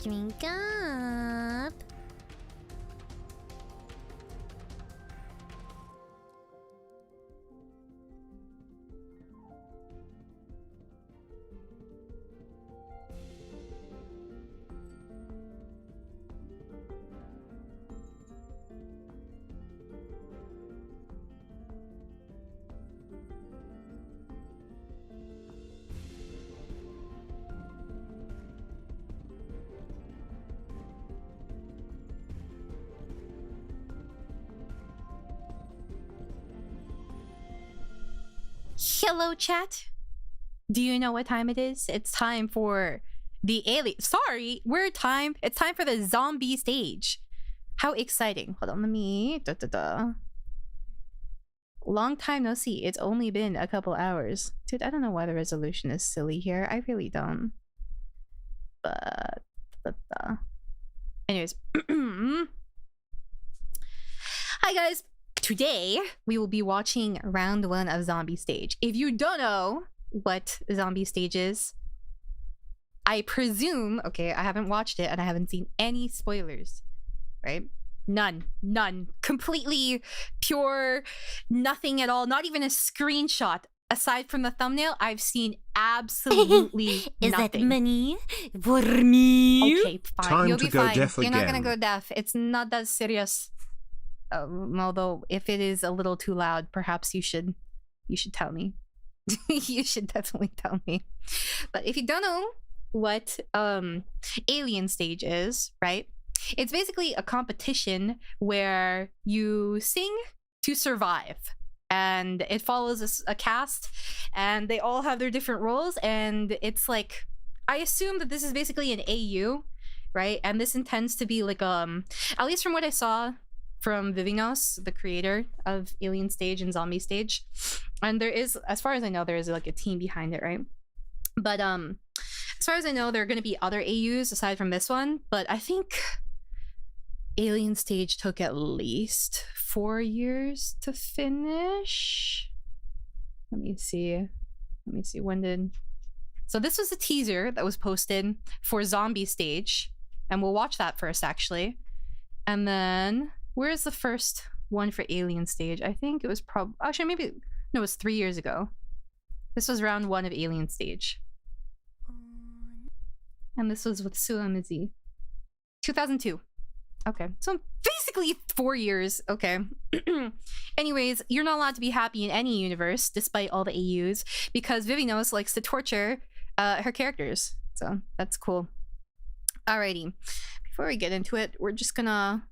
Drink up. Hello, chat. Do you know what time it is? It's time for the alien. Sorry, it's time for the zombie stage. How exciting! Hold on, let me. Long time no see. It's only been a couple hours, dude. I don't know why the resolution is silly here. I really don't. But anyways, hi guys. Today, we will be watching round 1 of Zombie Stage. If you don't know what Zombie Stage is, I presume, okay, I haven't watched it and I haven't seen any spoilers, right? None. Completely pure, nothing at all, not even a screenshot. Aside from the thumbnail, I've seen absolutely Is nothing. Is that money for me? Okay, fine. Time You'll to be go fine. deaf You're not gonna again. go deaf. It's not that serious. Although if it is a little too loud, perhaps you should tell me. You should definitely tell me. But if you don't know what Alien Stage is, right? It's basically a competition where you sing to survive. And it follows a cast, and they all have their different roles, and it's like, I assume that this is basically an AU, right? And this intends to be like at least from what I saw from Vivinos, the creator of Alien Stage and Zombie Stage, and there is, as far as I know, there is like a team behind it, right? But as far as I know, there are going to be other AUs aside from this one, but I think Alien Stage took at least 4 years to finish. Let me see when did. So this was a teaser that was posted for Zombie Stage, and we'll watch that first actually. And then where's the first one for Alien Stage? I think it was actually maybe no, it was 3 years ago. This was round 1 of Alien Stage, and this was with Suamizi, 2002. Okay, so basically 4 years. Okay. Anyways, you're not allowed to be happy in any universe, despite all the AUs, because Vivinos likes to torture her characters. So that's cool. Alrighty. Before we get into it, I'm just gonna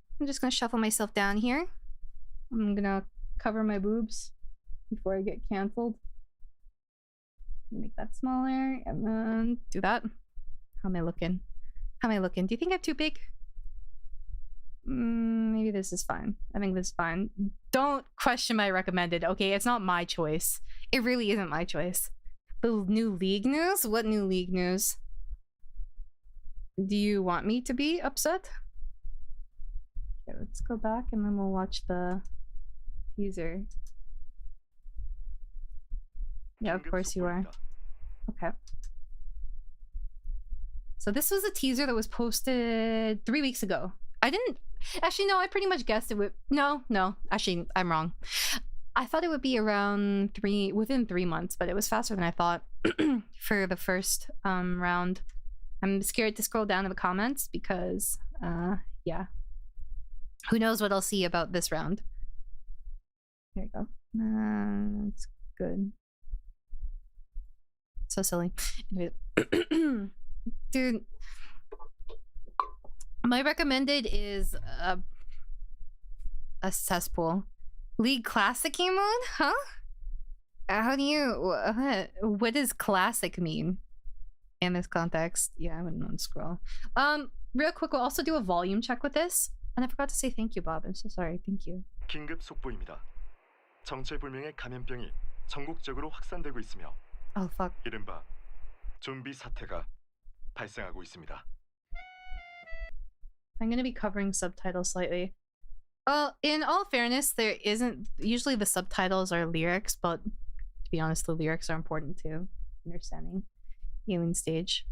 shuffle myself down here. I'm gonna cover my boobs before I get canceled. Make that smaller, and then do that. How am I looking? Do you think I'm too big? Maybe this is fine. I think this is fine. Don't question my recommended, okay? It's not my choice. It really isn't my choice. The new league news? What new league news? Do you want me to be upset? Okay, let's go back and then we'll watch the teaser. Yeah, of course you are. Okay. So this was a teaser that was posted 3 weeks ago. Actually, no, I pretty much guessed it would. No, actually, I'm wrong. I thought it would be around within 3 months, but it was faster than I thought for the first round. I'm scared to scroll down to the comments because, yeah. Who knows what I'll see about this round. There you go. That's good. So silly. Anyway. Dude. My recommended is a cesspool. League Classic mode? Huh? How do you... What does classic mean in this context? Yeah, I wouldn't unscroll. Real quick, we'll also do a volume check with this. And I forgot to say thank you, Bob. I'm so sorry. Thank you. 긴급 속보입니다. 정체불명의 감염병이 전국적으로 확산되고 있으며 Oh, fuck. 이른바 좀비 사태가 발생하고 있습니다. I'm gonna be covering subtitles slightly. In all fairness, there isn't... Usually the subtitles are lyrics, but to be honest, the lyrics are important too. Understanding Alien Stage.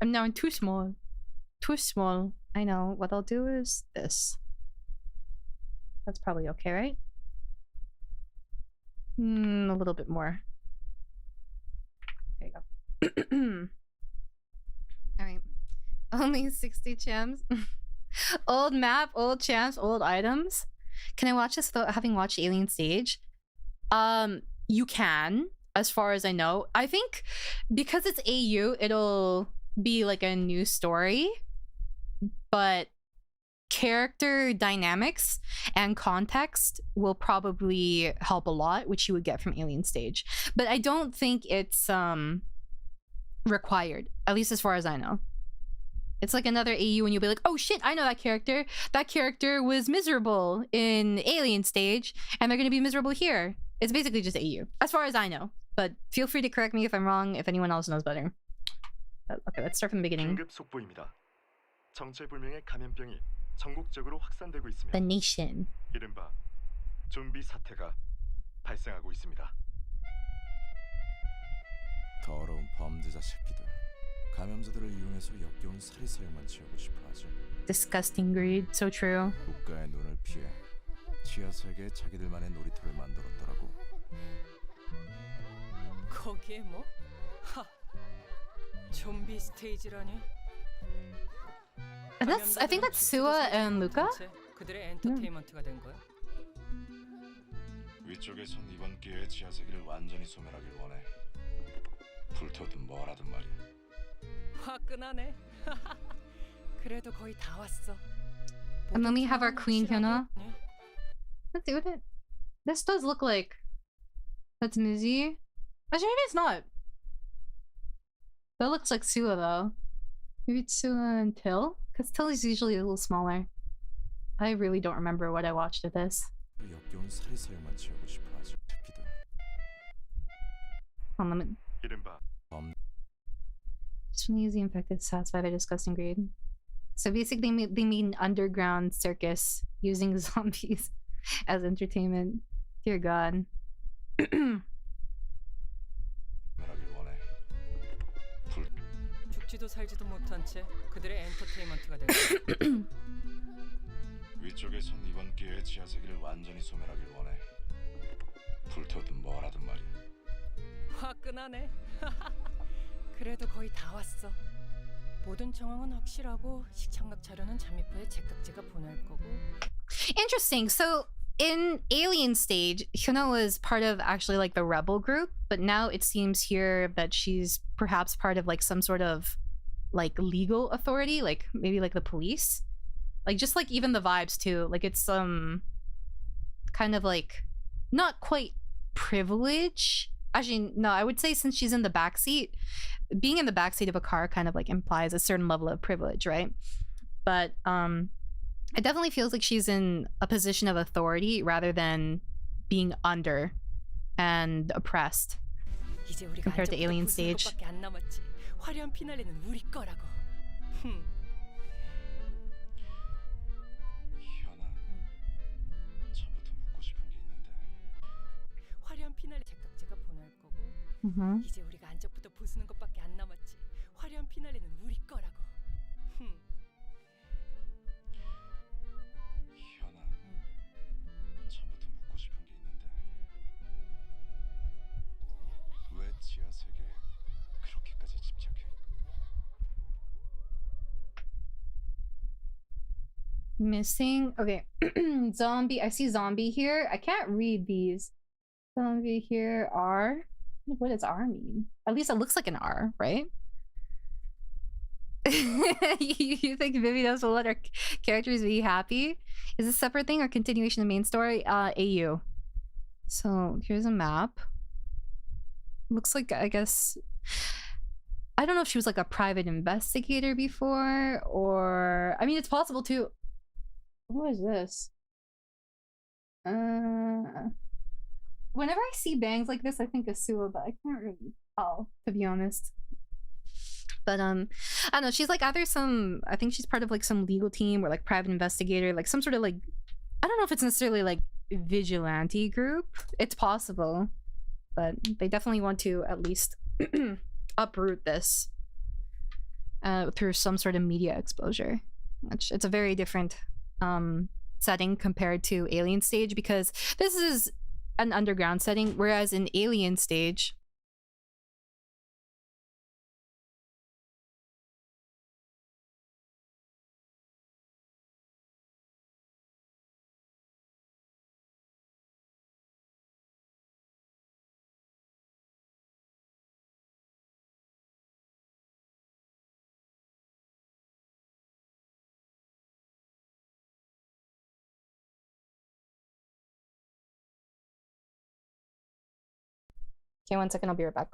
I'm too small. Too small. I know. What I'll do is this. That's probably okay, right? A little bit more. There you go. Alright. Only 60 champs. Old map, old champs, old items. Can I watch this without having watched Alien Stage? You can, as far as I know. I think because it's AU, it'll be like a new story, but character dynamics and context will probably help a lot, which you would get from Alien Stage. But I don't think it's required, at least as far as I know. It's like another AU and you'll be like, oh shit, I know that character. That character was miserable in Alien Stage and they're gonna be miserable here. It's basically just AU, as far as I know. But feel free to correct me if I'm wrong, if anyone else knows better. Okay, let's start from the beginning. 긴급 속보입니다. 정체불명의 감염병이 전국적으로 확산되고 있으며 The Nation. 이른바 좀비 사태가 발생하고 있습니다. 더러운 범죄자 새끼들. 감염자들을 이용해서 역겨운 사리사욕만 지우고 싶어하지. Disgusting greed, so true. 국가의 눈을 피해 지하 세계에 자기들만의 놀이터를 만들었더라고. 거기에 뭐? 하. 좀비 스테이지라니? And I think that's Sua and Luca? 그들의 엔터테인먼트가 된 거야. 위쪽에선 이번 기회에 지하 세계를 완전히 소멸하길 원해. 불태우든 뭐라든 말이야. 화끈하네. 그래도 거의 다 왔어. And then we have our Queen Hyuna. Let's see what it. This does look like. That's Mizzy. Actually, maybe it's not. That looks like Sua though. Maybe it's Sua and Till? Because Till is usually a little smaller. I really don't remember what I watched of this. 역겨운 사리사욕만 지우고 싶어하지. 새끼들. Hold on, 이른바 just when the infected satisfy their disgusting greed. So basically they made an underground circus using zombies as entertainment. Dear God. 죽지도 살지도 못한 채 그들의 엔터테인먼트가 된 거야. 위쪽에선 이번 기회에 지하 세계를 완전히 소멸하길 원해. 불태우든 뭐라든 말이야. 화끈하네. 그래도 거의 다 왔어. 모든 정황은 확실하고 시청각 자료는 잠입부에 제각제가 보낼 거고. Interesting. So in Alien Stage, Hyuna was part of actually like the rebel group, but now it seems here that she's perhaps part of like some sort of like legal authority, like maybe like the police. Like just like even the vibes too. Like it's kind of like not quite privilege. Actually, no, I would say since she's in the backseat, being in the backseat of a car kind of like implies a certain level of privilege, right? But it definitely feels like she's in a position of authority rather than being under and oppressed compared to Alien Stage. 화려한 피날레는 우리 거라고. 희연아, 처음부터 묻고 싶은 게 있는데. 화려한 피날레 제각제가 보낼 거고. 이제 우리가 안쪽부터 부수는 것밖에 안 남았지. 화려한 피날레는 우리 거라고. 희연아, 처음부터 묻고 싶은 게 있는데. 왜 지하 세계에 그렇게까지 집착해? Missing. Okay. Zombie. I see zombie here. I can't read these. Zombie here. R. What does R mean? At least it looks like an R, right? You think Vivi knows will let our characters be happy? Is this a separate thing or continuation of the main story? AU. So here's a map. Looks like, I guess, I don't know if she was like a private investigator before, or I mean it's possible too. What is this? Whenever I see bangs like this, I think of Sua, but I can't really tell, to be honest. But I don't know, she's like either some, I think she's part of like some legal team or like private investigator, like some sort of like, I don't know if it's necessarily like vigilante group. It's possible, but they definitely want to at least uproot this. through some sort of media exposure. Which it's a very different setting compared to Alien Stage, because this is an underground setting, whereas in Alien Stage, okay, 1 second, I'll be right back.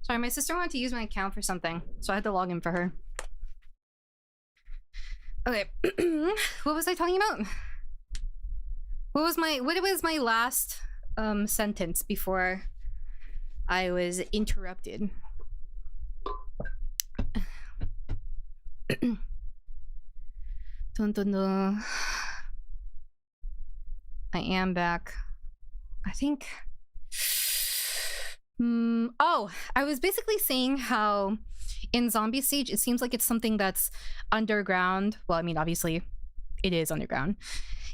Sorry, my sister wanted to use my account for something, so I had to log in for her. Okay, what was I talking about? What was my last sentence before I was interrupted? Dun, dun, dun. I am back. I think. Oh, I was basically saying how in Zombie Siege it seems like it's something that's underground. Well, I mean, obviously, it is underground.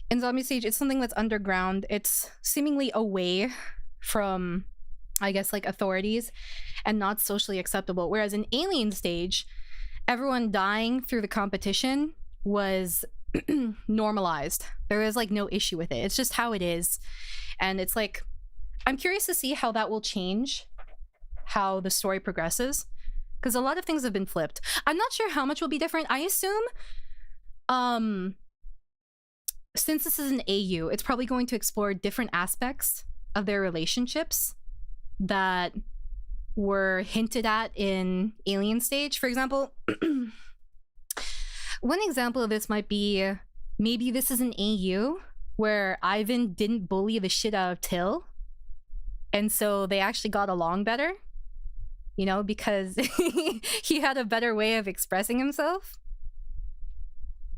In Zombie Siege, it's something that's underground. It's seemingly away from, I guess, like authorities and not socially acceptable. Whereas in Alien Stage, everyone dying through the competition was normalized. There is like no issue with it. It's just how it is. And it's like, I'm curious to see how that will change how the story progresses, because a lot of things have been flipped. I'm not sure how much will be different. I assume since this is an AU, it's probably going to explore different aspects of their relationships that were hinted at in Alien Stage. For example, one example of this might be, maybe this is an AU where Ivan didn't bully the shit out of Till, and so they actually got along better, you know, because he had a better way of expressing himself.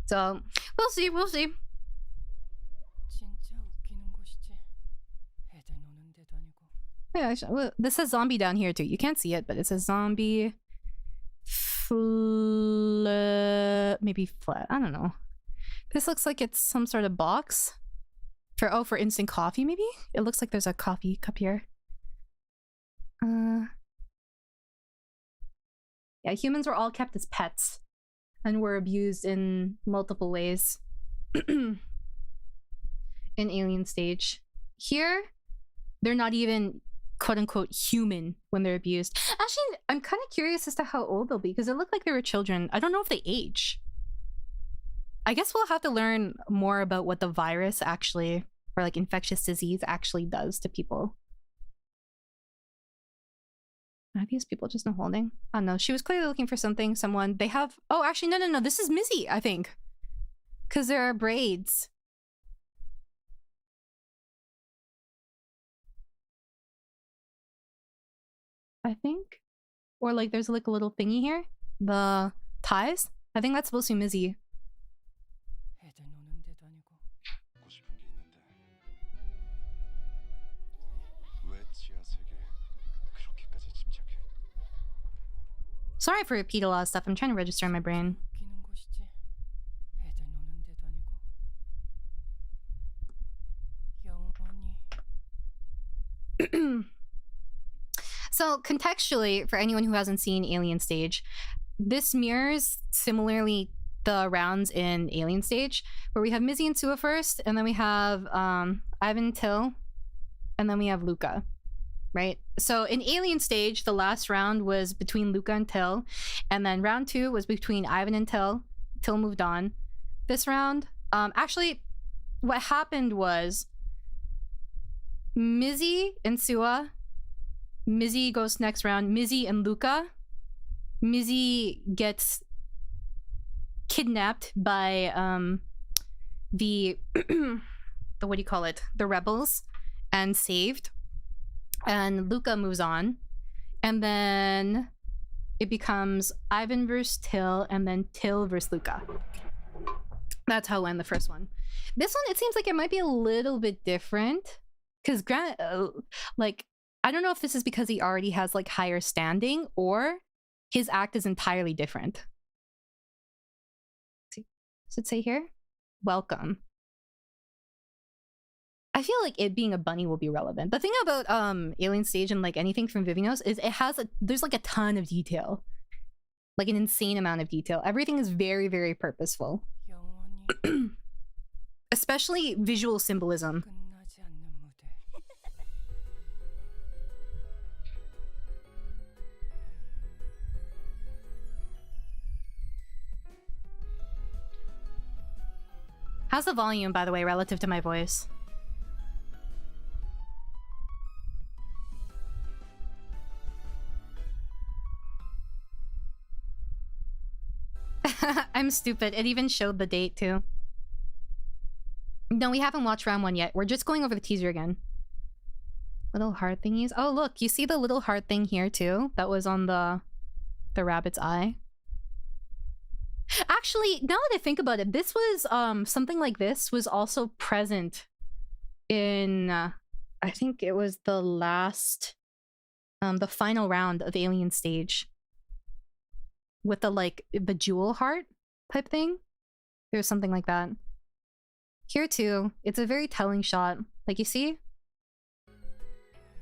So we'll see, we'll see. Yeah, well, this says zombie down here too. You can't see it, but it says zombie maybe flat. I don't know. This looks like it's some sort of box for instant coffee. Maybe it looks like there's a coffee cup here. Yeah, humans were all kept as pets and were abused in multiple ways in Alien Stage. Here, they're not even quote-unquote human when they're abused. Actually, I'm kind of curious as to how old they'll be, because it looked like they were children. I don't know if they age. I guess we'll have to learn more about what the virus actually, or like infectious disease actually does to people. Are these people just not holding? Oh no, she was clearly looking for something, someone. They have, oh actually no, this is Mizzy, I think. Because there are braids. I think. Or like there's like a little thingy here. The ties. I think that's supposed to be Mizzy. 애들 노는 데도 아니고. 묻고 싶은 게 있는데 왜 지하 세계에 그렇게까지 집착해? Sorry for repeat a lot of stuff. I'm trying to register in my brain. 웃기는 곳이지. 애들 노는 데도 아니고. 영원히. So contextually, for anyone who hasn't seen Alien Stage, this mirrors similarly the rounds in Alien Stage, where we have Mizzy and Sua first, and then we have Ivan Till, and then we have Luca, right? So in Alien Stage, the last round was between Luca and Till, and then round 2 was between Ivan and Till. Till moved on. This round, actually, what happened was Mizzy and Sua. Mizzy goes next round. Mizzy and Luca. Mizzy gets kidnapped by the what do you call it? The rebels, and saved. And Luca moves on. And then it becomes Ivan versus Till, and then Till versus Luca. That's how it went, the first one. This one, it seems like it might be a little bit different. Because like, I don't know if this is because he already has like higher standing, or his act is entirely different. Let's see. Does it say here? Welcome. I feel like it being a bunny will be relevant. The thing about Alien Stage and like anything from Vivino's is it has there's like a ton of detail. Like an insane amount of detail. Everything is very, very purposeful. 영원히. Especially visual symbolism. 끝나지 않는 무대. How's the volume, by the way, relative to my voice? I'm stupid. It even showed the date, too. No, we haven't watched round 1 yet. We're just going over the teaser again. Little heart thingies. Oh, look. You see the little heart thing here, too? That was on the rabbit's eye. Actually, now that I think about it, this was, something like this was also present in, I think it was the last, the final round of Alien Stage. With the, like, bejewel heart type thing. There's something like that. Here, too, it's a very telling shot. Like, you see?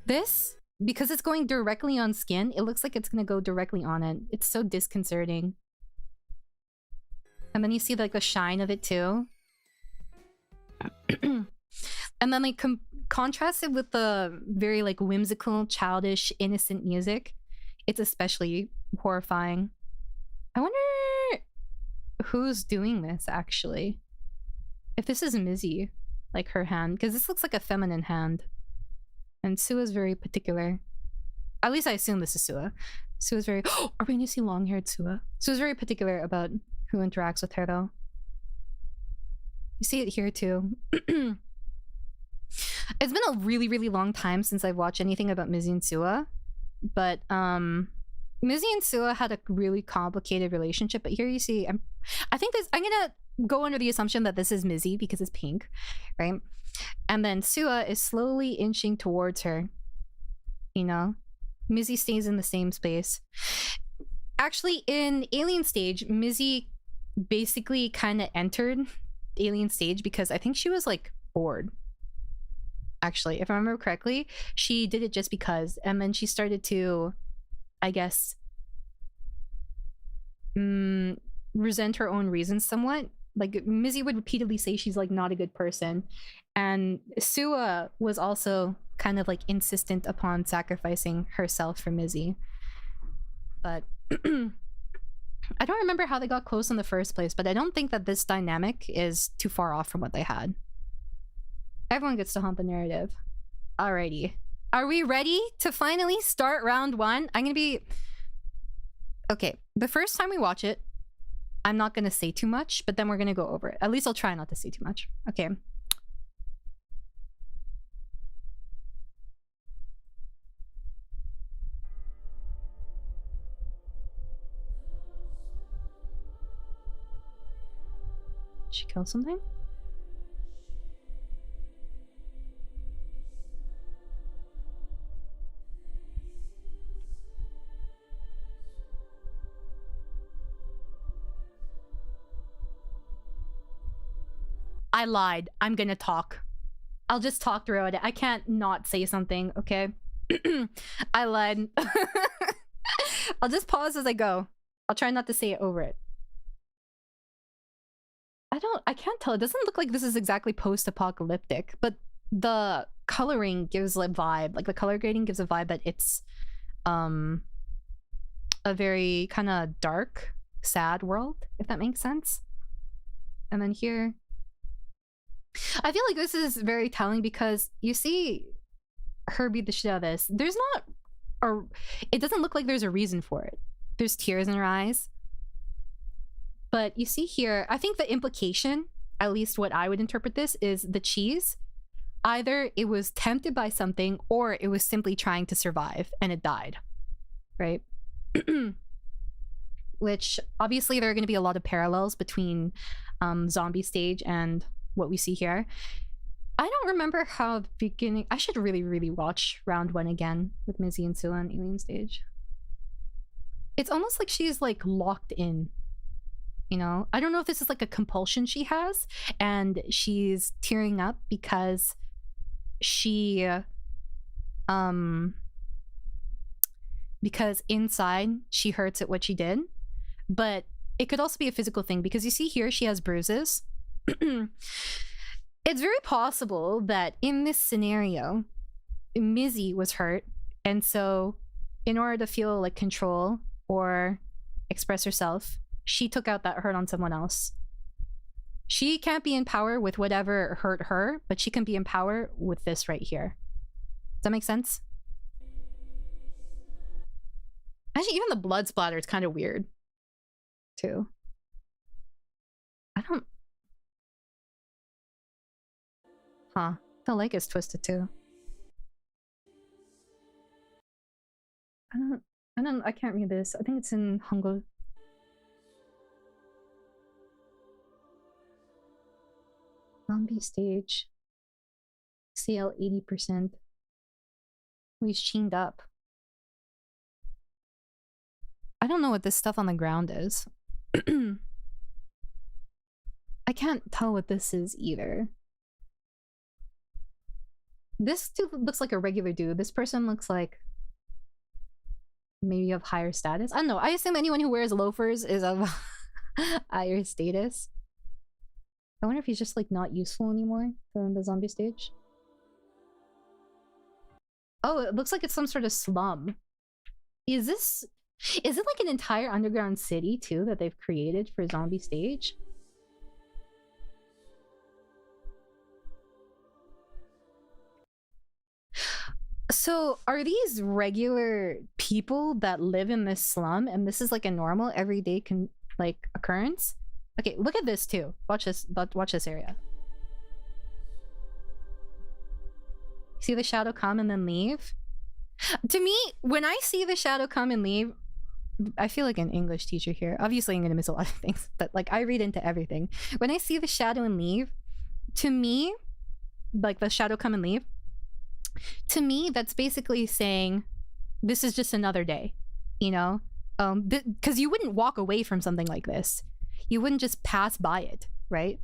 This, because it's going directly on skin, it looks like it's gonna go directly on it. It's so disconcerting. And then you see like the shine of it too. And then like contrasted with the very like whimsical, childish, innocent music, it's especially horrifying. I wonder who's doing this actually. If this is Mizzy, like her hand, because this looks like a feminine hand. And Sua's very particular. At least I assume this is Sua. Sua's very... Are we gonna see long-haired Sua? Sua's very particular about who interacts with her, though. You see it here, too. It's been a really, really long time since I've watched anything about Mizzy and Sua. But, Mizzy and Sua had a really complicated relationship. But here you see... I think this... I'm gonna go under the assumption that this is Mizzy because it's pink, right? And then Sua is slowly inching towards her. You know? Mizzy stays in the same space. Actually, in Alien Stage, Mizzy basically kind of entered Alien Stage because I think she was, like, bored. Actually, if I remember correctly, she did it just because. And then she started to, I guess, resent her own reasons somewhat. Like, Mizzy would repeatedly say she's, like, not a good person. And Sua was also kind of, like, insistent upon sacrificing herself for Mizzy. But I don't remember how they got close in the first place, but I don't think that this dynamic is too far off from what they had. Everyone gets to haunt the narrative. Alrighty. Are we ready to finally start round 1? I'm gonna be... Okay, the first time we watch it, I'm not gonna say too much, but then we're gonna go over it. At least I'll try not to say too much. Okay. She killed something? I lied. I'm gonna talk. I'll just talk throughout it. I can't not say something, okay? I lied. I'll just pause as I go. I'll try not to say it over it. I can't tell. It doesn't look like this is exactly post-apocalyptic, but the coloring gives a vibe. Like the color grading gives a vibe that it's a very kind of dark, sad world, if that makes sense. And then here, I feel like this is very telling because you see her beat the shit out of this. There's not, or it doesn't look like there's a reason for it. There's tears in her eyes. But you see here, I think the implication, at least what I would interpret this, is the cheese. Either it was tempted by something or it was simply trying to survive and it died, right? Which obviously there are going to be a lot of parallels between zombie stage and what we see here. I don't remember how the beginning... I should really watch round 1 again with Mizzy and Scylla and Alien stage. It's almost like she's like locked in. You know, I don't know if this is like a compulsion she has and she's tearing up because she because inside she hurts at what she did, but it could also be a physical thing because you see here she has bruises. It's very possible that in this scenario Mizzy was hurt, and so in order to feel like control or express herself, she took out that hurt on someone else. She can't be in power with whatever hurt her, but she can be in power with this right here. Does that make sense? Actually, even the blood splatter is kind of weird, too. Huh. The leg is twisted, too. I can't read this. I think it's in Hangul. Zombie stage. CL 80%. He's chained up. I don't know what this stuff on the ground is. I can't tell what this is either. This dude looks like a regular dude. This person looks like maybe of higher status. I don't know. I assume anyone who wears loafers is of higher status. I wonder if he's just like not useful anymore in the zombie stage. Oh, it looks like it's some sort of slum. Is it like an entire underground city too that they've created for zombie stage? So are these regular people that live in this slum and this is like a normal everyday occurrence? Okay, look at this too. Watch this area. See the shadow come and then leave? To me, when I see the shadow come and leave, I feel like an English teacher here. Obviously, I'm gonna miss a lot of things, but like I read into everything. When I see the shadow and leave, to me, like the shadow come and leave, to me, that's basically saying this is just another day, you know? Because you wouldn't walk away from something like this. You wouldn't just pass by it, right?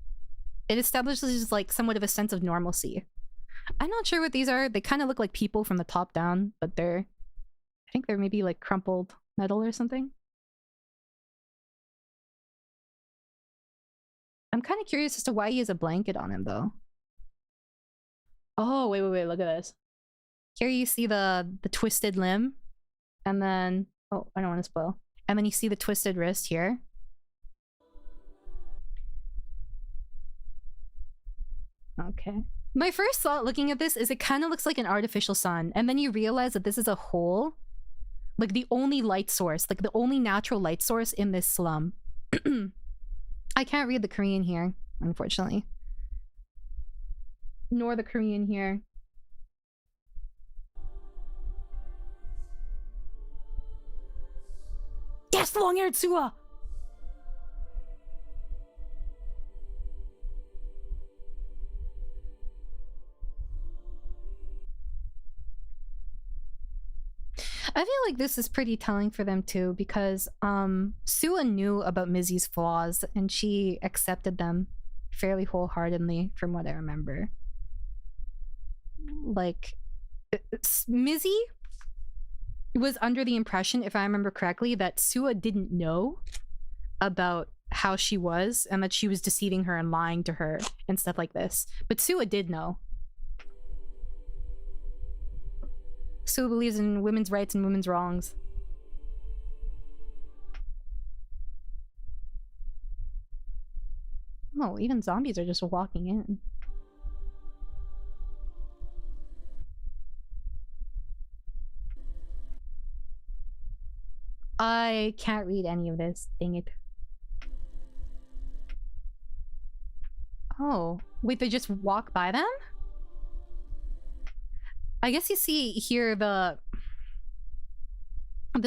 It establishes like somewhat of a sense of normalcy. I'm not sure what these are. They kind of look like people from the top down, but I think they're maybe like crumpled metal or something. I'm kind of curious as to why he has a blanket on him though. Oh, wait, look at this. Here you see the twisted limb, and then, oh, I don't want to spoil. And then you see the twisted wrist here. Okay. My first thought looking at this is it kind of looks like an artificial sun. And then you realize that this is a hole. Like the only light source. Like the only natural light source in this slum. I can't read the Korean here, unfortunately. Nor the Korean here. Yes, long-haired Sua! I feel like this is pretty telling for them too, because Sua knew about Mizzy's flaws and she accepted them fairly wholeheartedly from what I remember. Like, Mizzy was under the impression, if I remember correctly, that Sua didn't know about how she was and that she was deceiving her and lying to her and stuff like this. But Sua did know. Sua believes in women's rights and women's wrongs. Oh, even zombies are just walking in. I can't read any of this. Dang it. Oh, wait, they just walk by them? I guess you see here the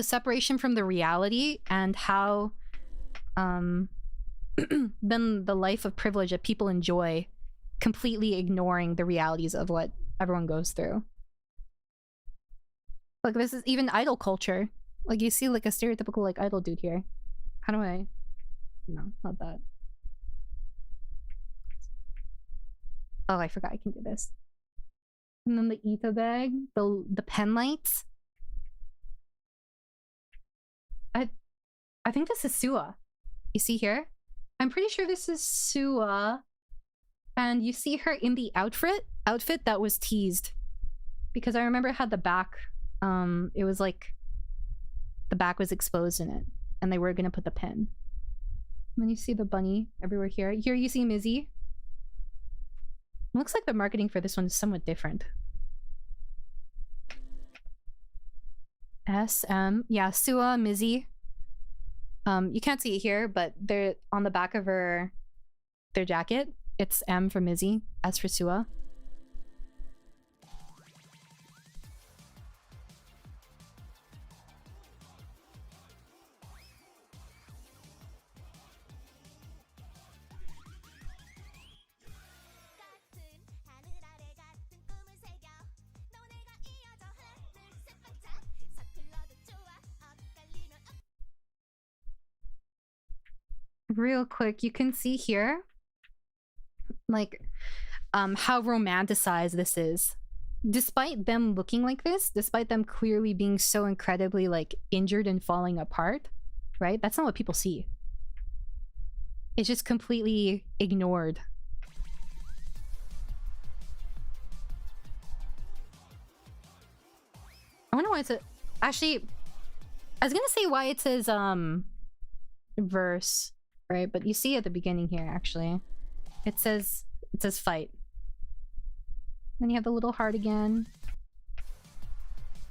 separation from the reality and how then the life of privilege that people enjoy, completely ignoring the realities of what everyone goes through. Like, this is even idol culture. Like, you see like a stereotypical like idol dude here. How do I... No, not that. Oh, I forgot I can do this. And then the ether bag, the pen lights. I think this is Sua. You see here? I'm pretty sure this is Sua. And you see her in the outfit that was teased. Because I remember it had the back, it was like the back was exposed in it. And they were gonna put the pen. And then you see the bunny everywhere here. Here you see Mizzy. Looks like the marketing for this one is somewhat different. SM. Yeah, Sua, Mizzy. You can't see it here, but they're on the back of their jacket. It's M for Mizzy, S for Sua. Real quick, you can see here like how romanticized this is. Despite them looking like this, despite them clearly being so incredibly like injured and falling apart, right? That's not what people see. It's just completely ignored. I wonder why it's actually, I was gonna say why it says verse, right? But you see at the beginning here, actually, it says fight. Then you have the little heart again.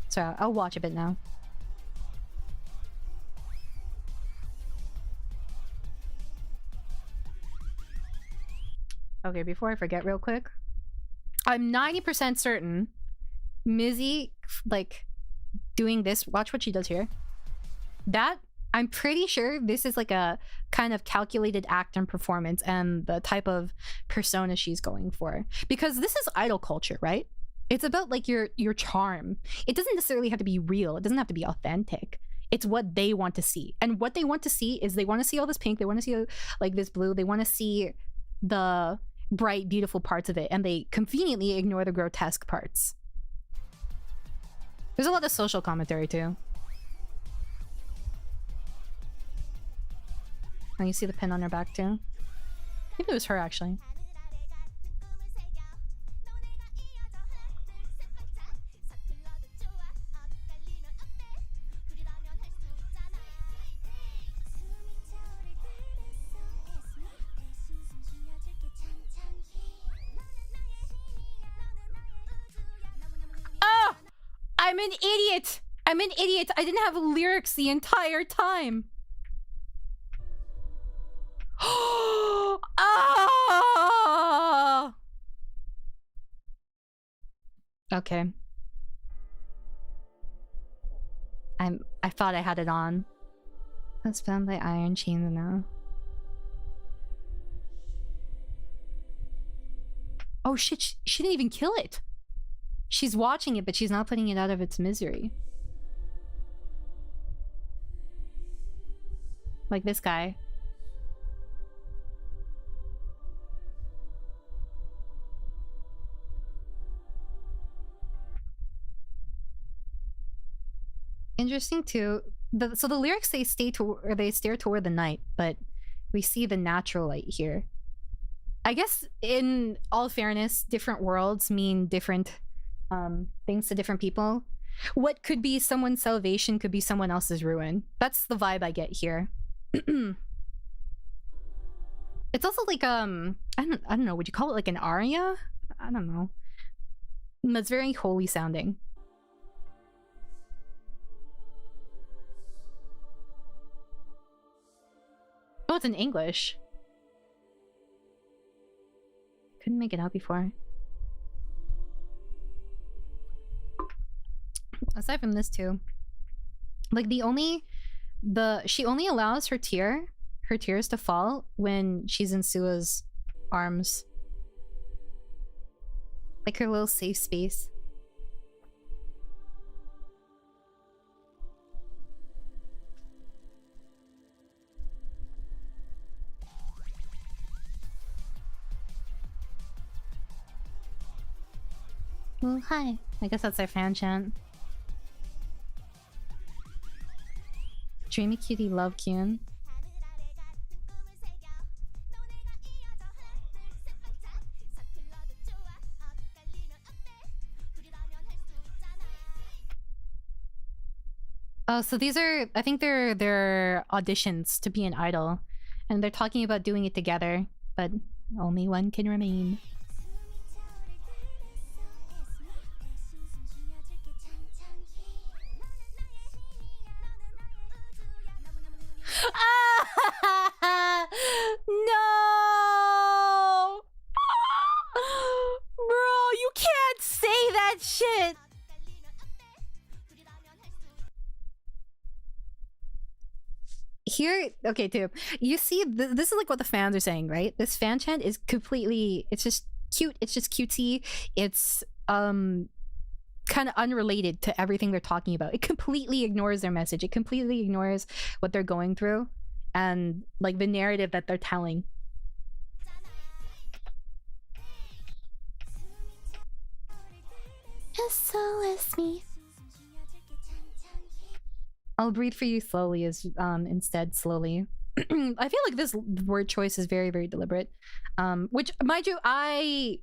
So I'll watch a bit now. Okay, before I forget real quick, I'm 90% certain Mizzy, like, doing this, watch what she does here. That, I'm pretty sure this is like a kind of calculated act and performance and the type of persona she's going for. Because this is idol culture, right? It's about like your charm. It doesn't necessarily have to be real. It doesn't have to be authentic. It's what they want to see. And what they want to see is they want to see all this pink. They want to see like this blue. They want to see the bright, beautiful parts of it. And they conveniently ignore the grotesque parts. There's a lot of social commentary too. And you see the pin on her back too. Maybe it was her actually. I'm an idiot! I'm an idiot! I didn't have lyrics the entire time! Ah! Okay. I thought I had it on. That's bound by iron chains now. Oh shit, she didn't even kill it. She's watching it, but she's not putting it out of its misery. Like this guy. Interesting too. So the lyrics say they stare toward the night, but we see the natural light here. I guess in all fairness, different worlds mean different things to different people. What could be someone's salvation could be someone else's ruin. That's the vibe I get here. It's also like I don't know, would you call it like an aria? I don't know. It's very holy sounding. Oh, it's in English. Couldn't make it out before. Aside from this too, like she only allows her tears to fall when she's in Sua's arms. Like her little safe space. Oh, hi. I guess that's our fan chant. Dreamy Cutie Love Kyun. Oh, so these are, I think they're auditions to be an idol. And they're talking about doing it together, but only one can remain. No! Bro, you can't say that shit! Here, okay, too. You see, this is like what the fans are saying, right? This fan chant is completely, it's just cute, it's just cutesy, it's kind of unrelated to everything they're talking about. It completely ignores their message. It completely ignores what they're going through and like the narrative that they're telling. SOS me. I'll breathe for you slowly is instead slowly. I feel like this word choice is very, very deliberate. Which, mind you, I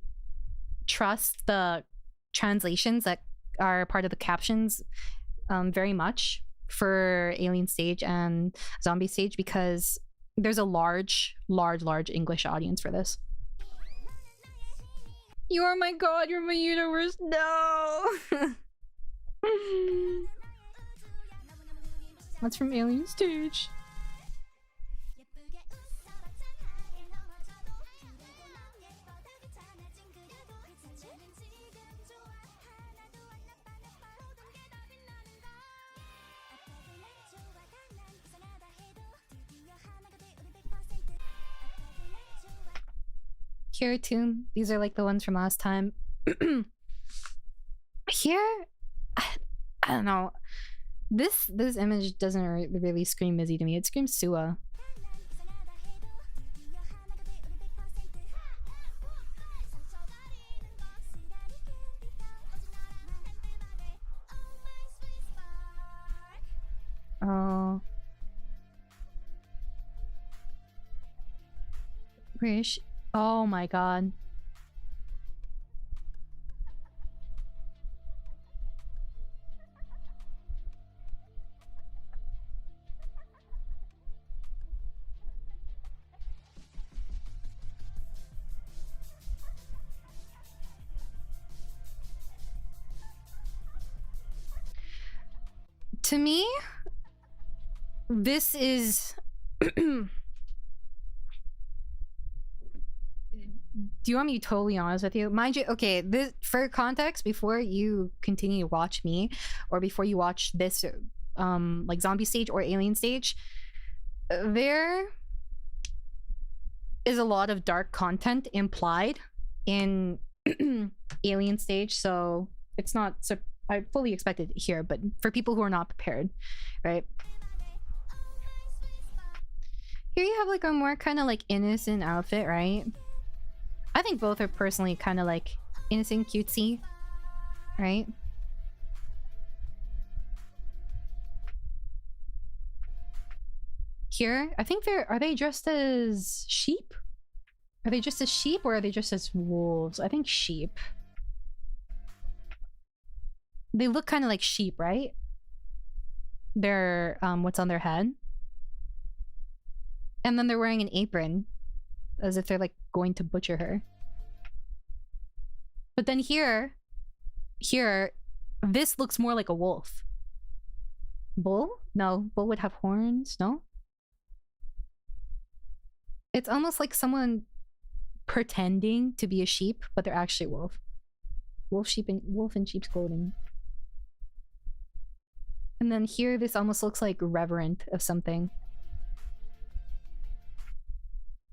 trust the translations that are part of the captions very much for Alien Stage and Zombie Stage because there's a large English audience for this. You're my god, you're my universe, no! That's from Alien Stage. Here too, these are like the ones from last time. Here, I don't know. This image doesn't really scream Mizzy to me. It screams Sua. Oh. Rish. Oh my god. To me, this is... Do you want me to be totally honest with you? Mind you, okay, this, for context, before you continue to watch me, or before you watch this, like zombie stage or alien stage, there is a lot of dark content implied in alien stage, so it's not... I fully expected it here, but for people who are not prepared, right? Here you have like a more kind of like innocent outfit, right? I think both are personally kind of like innocent, cutesy, right? Here, I think are they dressed as sheep? Are they just as sheep or are they just as wolves? I think sheep. They look kind of like sheep, right? They're, what's on their head? And then they're wearing an apron, as if they're like going to butcher her. But then here, this looks more like a wolf. Bull? No, bull would have horns, no? It's almost like someone pretending to be a sheep, but they're actually a wolf. Wolf in sheep's clothing. And then here, this almost looks like reverent of something.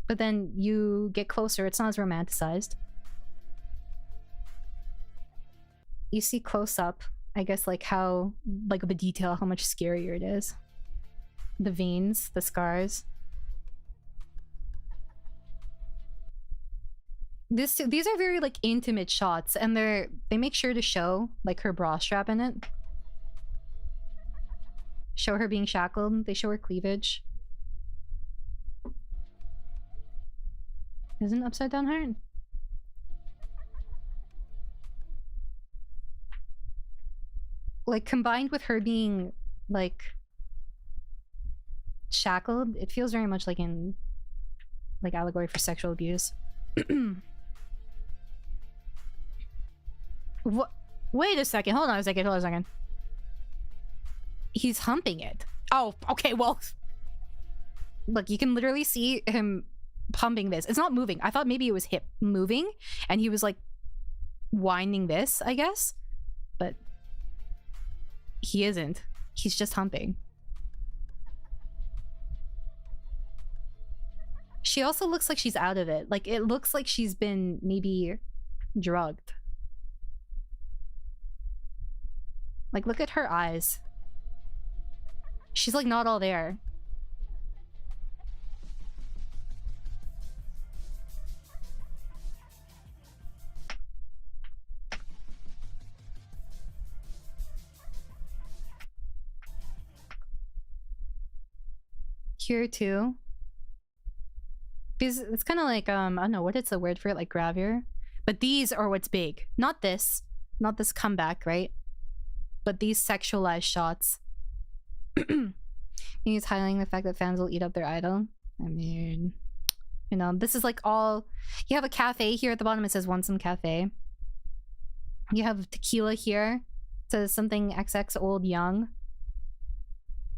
But then you get closer, it's not as romanticized. You see close up, I guess, like how, like the detail, how much scarier it is. The veins, the scars. These are very like intimate shots, and they make sure to show like her bra strap in it. Show her being shackled. They show her cleavage. Isn't upside down heart? Like combined with her being like shackled, it feels very much like in like allegory for sexual abuse. What? Wait a second. Hold on a second. He's humping it. Oh, okay, well. Look, you can literally see him pumping this. It's not moving. I thought maybe it was hip moving and he was like winding this, I guess. But he isn't. He's just humping. She also looks like she's out of it. Like, it looks like she's been maybe drugged. Like, look at her eyes. She's like not all there. Here too. Because it's kind of like, I don't know, what is the word for it? Like gravure? But these are what's big. Not this comeback, right? But these sexualized shots. He's highlighting the fact that fans will eat up their idol. I mean, you know, this is like all... You have a cafe here at the bottom. It says Want Some Cafe. You have tequila here. It says something XX Old Young.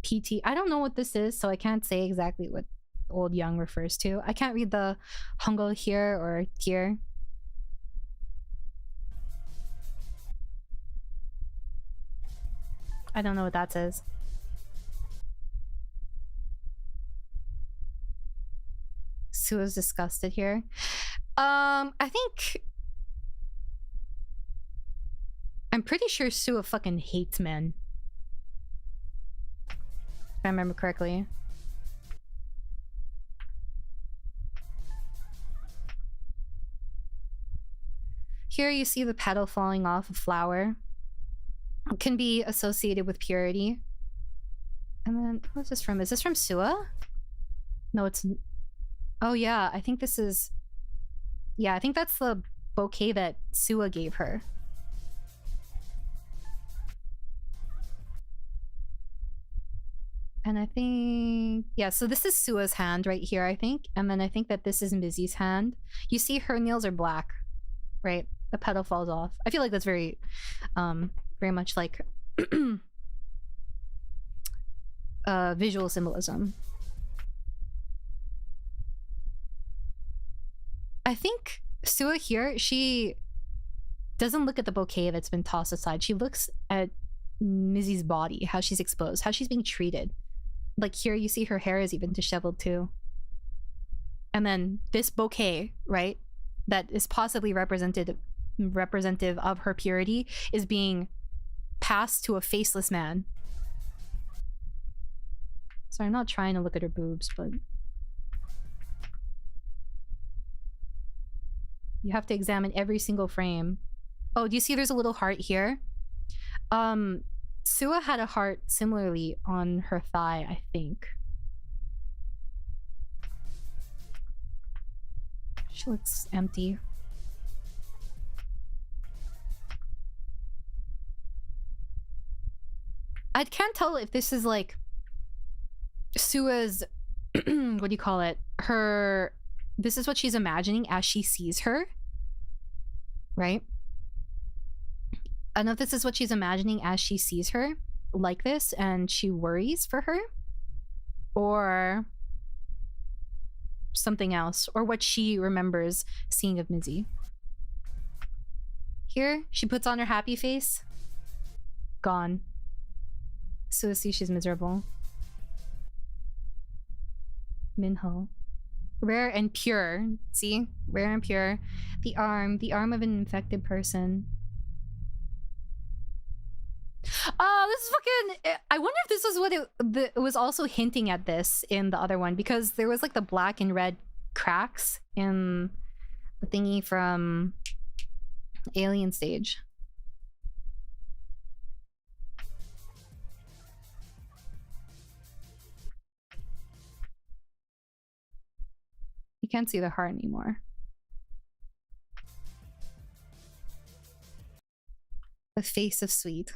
PT. I don't know what this is, so I can't say exactly what Old Young refers to. I can't read the Hangul here or here. I don't know what that says. Sua's disgusted here. I think... I'm pretty sure Sua fucking hates men. If I remember correctly. Here you see the petal falling off a flower. It can be associated with purity. And then, what's this from? Is this from Sua? No, it's... Oh yeah, I think this is... Yeah, I think that's the bouquet that Sua gave her. And I think... Yeah, so this is Sua's hand right here, I think. And then I think that this is Mizzy's hand. You see her nails are black, right? The petal falls off. I feel like that's very much like visual symbolism. I think Sua here, she doesn't look at the bouquet that's been tossed aside. She looks at Mizzy's body, how she's exposed, how she's being treated. Like here you see her hair is even disheveled too. And then this bouquet, right, that is possibly representative of her purity is being passed to a faceless man. Sorry, I'm not trying to look at her boobs, but you have to examine every single frame. Oh, do you see there's a little heart here? Sua had a heart similarly on her thigh, I think. She looks empty. I can't tell if this is like Sua's what do you call it? This is what she's imagining as she sees her. Right? I don't know if this is what she's imagining as she sees her like this and she worries for her, or something else, or what she remembers seeing of Mizzy. Here, she puts on her happy face. Gone. So see, she's miserable. Minho. Rare and pure. See? Rare and pure. The arm of an infected person. Oh, this is fucking... I wonder if this was what it was also hinting at this in the other one, because there was like the black and red cracks in the thingy from Alien Stage. You can't see the heart anymore. The face of Sweet.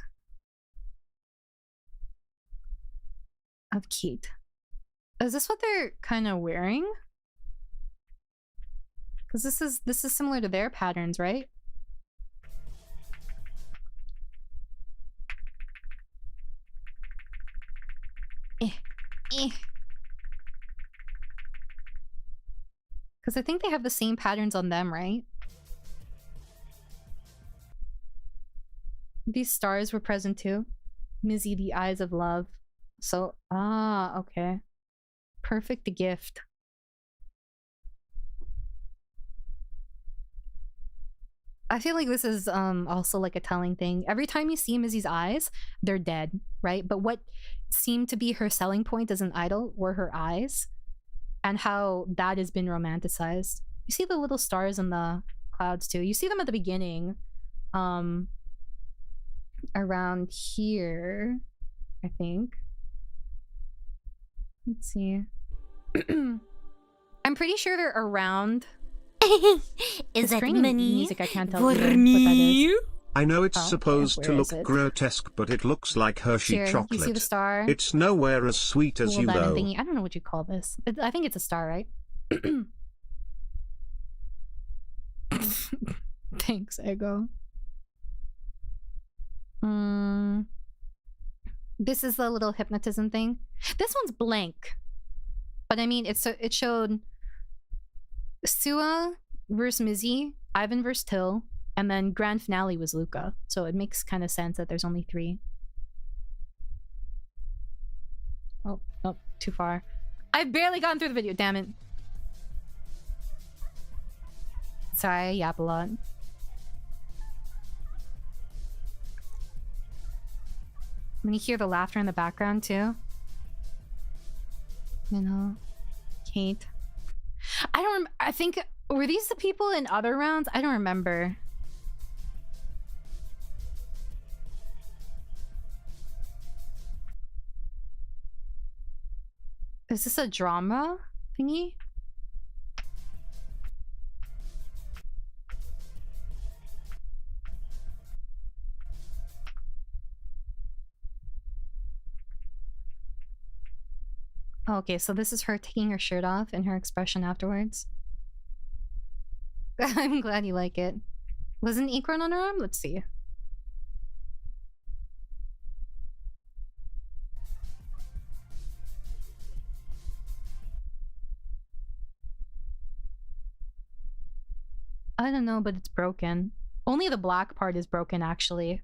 Of Kate. Is this what they're kind of wearing? Because this is similar to their patterns, right? Because I think they have the same patterns on them, right? These stars were present too. Mizzy, the eyes of love. So, okay. Perfect gift. I feel like this is also like a telling thing. Every time you see Mizzy's eyes, they're dead, right? But what seemed to be her selling point as an idol were her eyes, and how that has been romanticized. You see the little stars in the clouds too. You see them at the beginning, around here, I think. Let's see. I'm pretty sure they're around. Is that money? Music, I can't tell for what that me? is. I know it's Oh, supposed okay, to where look is it? grotesque, but it looks like Hershey Here, chocolate. you see the star? It's nowhere as sweet as Cool you diamond know. thingy. I don't know what you call this. I think it's a star, right? Thanks, Ego. This is the little hypnotism thing. This one's blank, but I mean, it showed Sua versus Mizzy, Ivan versus Till, and then grand finale was Luca. So it makes kind of sense that there's only 3. Oh, too far. I've barely gotten through the video, damn it. Sorry, I yap a lot. When you hear the laughter in the background too. You know, Kate. I think, were these the people in other rounds? I don't remember. Is this a drama thingy? Oh, okay, so this is her taking her shirt off and her expression afterwards. I'm glad you like it. Was an Ikron on her arm? Let's see. I don't know, but it's broken. Only the black part is broken, actually.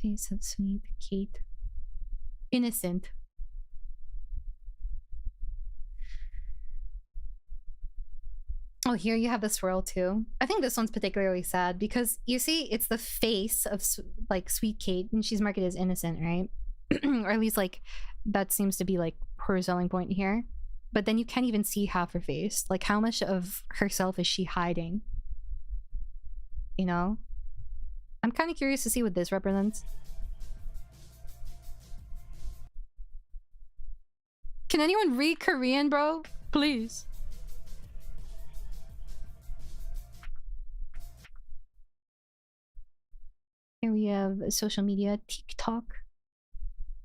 Face of sweet Kate. Innocent. Oh, here you have the swirl too. I think this one's particularly sad because you see, it's the face of like sweet Kate, and she's marketed as innocent, right? Or at least like that seems to be like her selling point here. But then you can't even see half her face. Like, how much of herself is she hiding? You know? I'm kind of curious to see what this represents. Can anyone read Korean, bro? Please. Here we have social media, TikTok.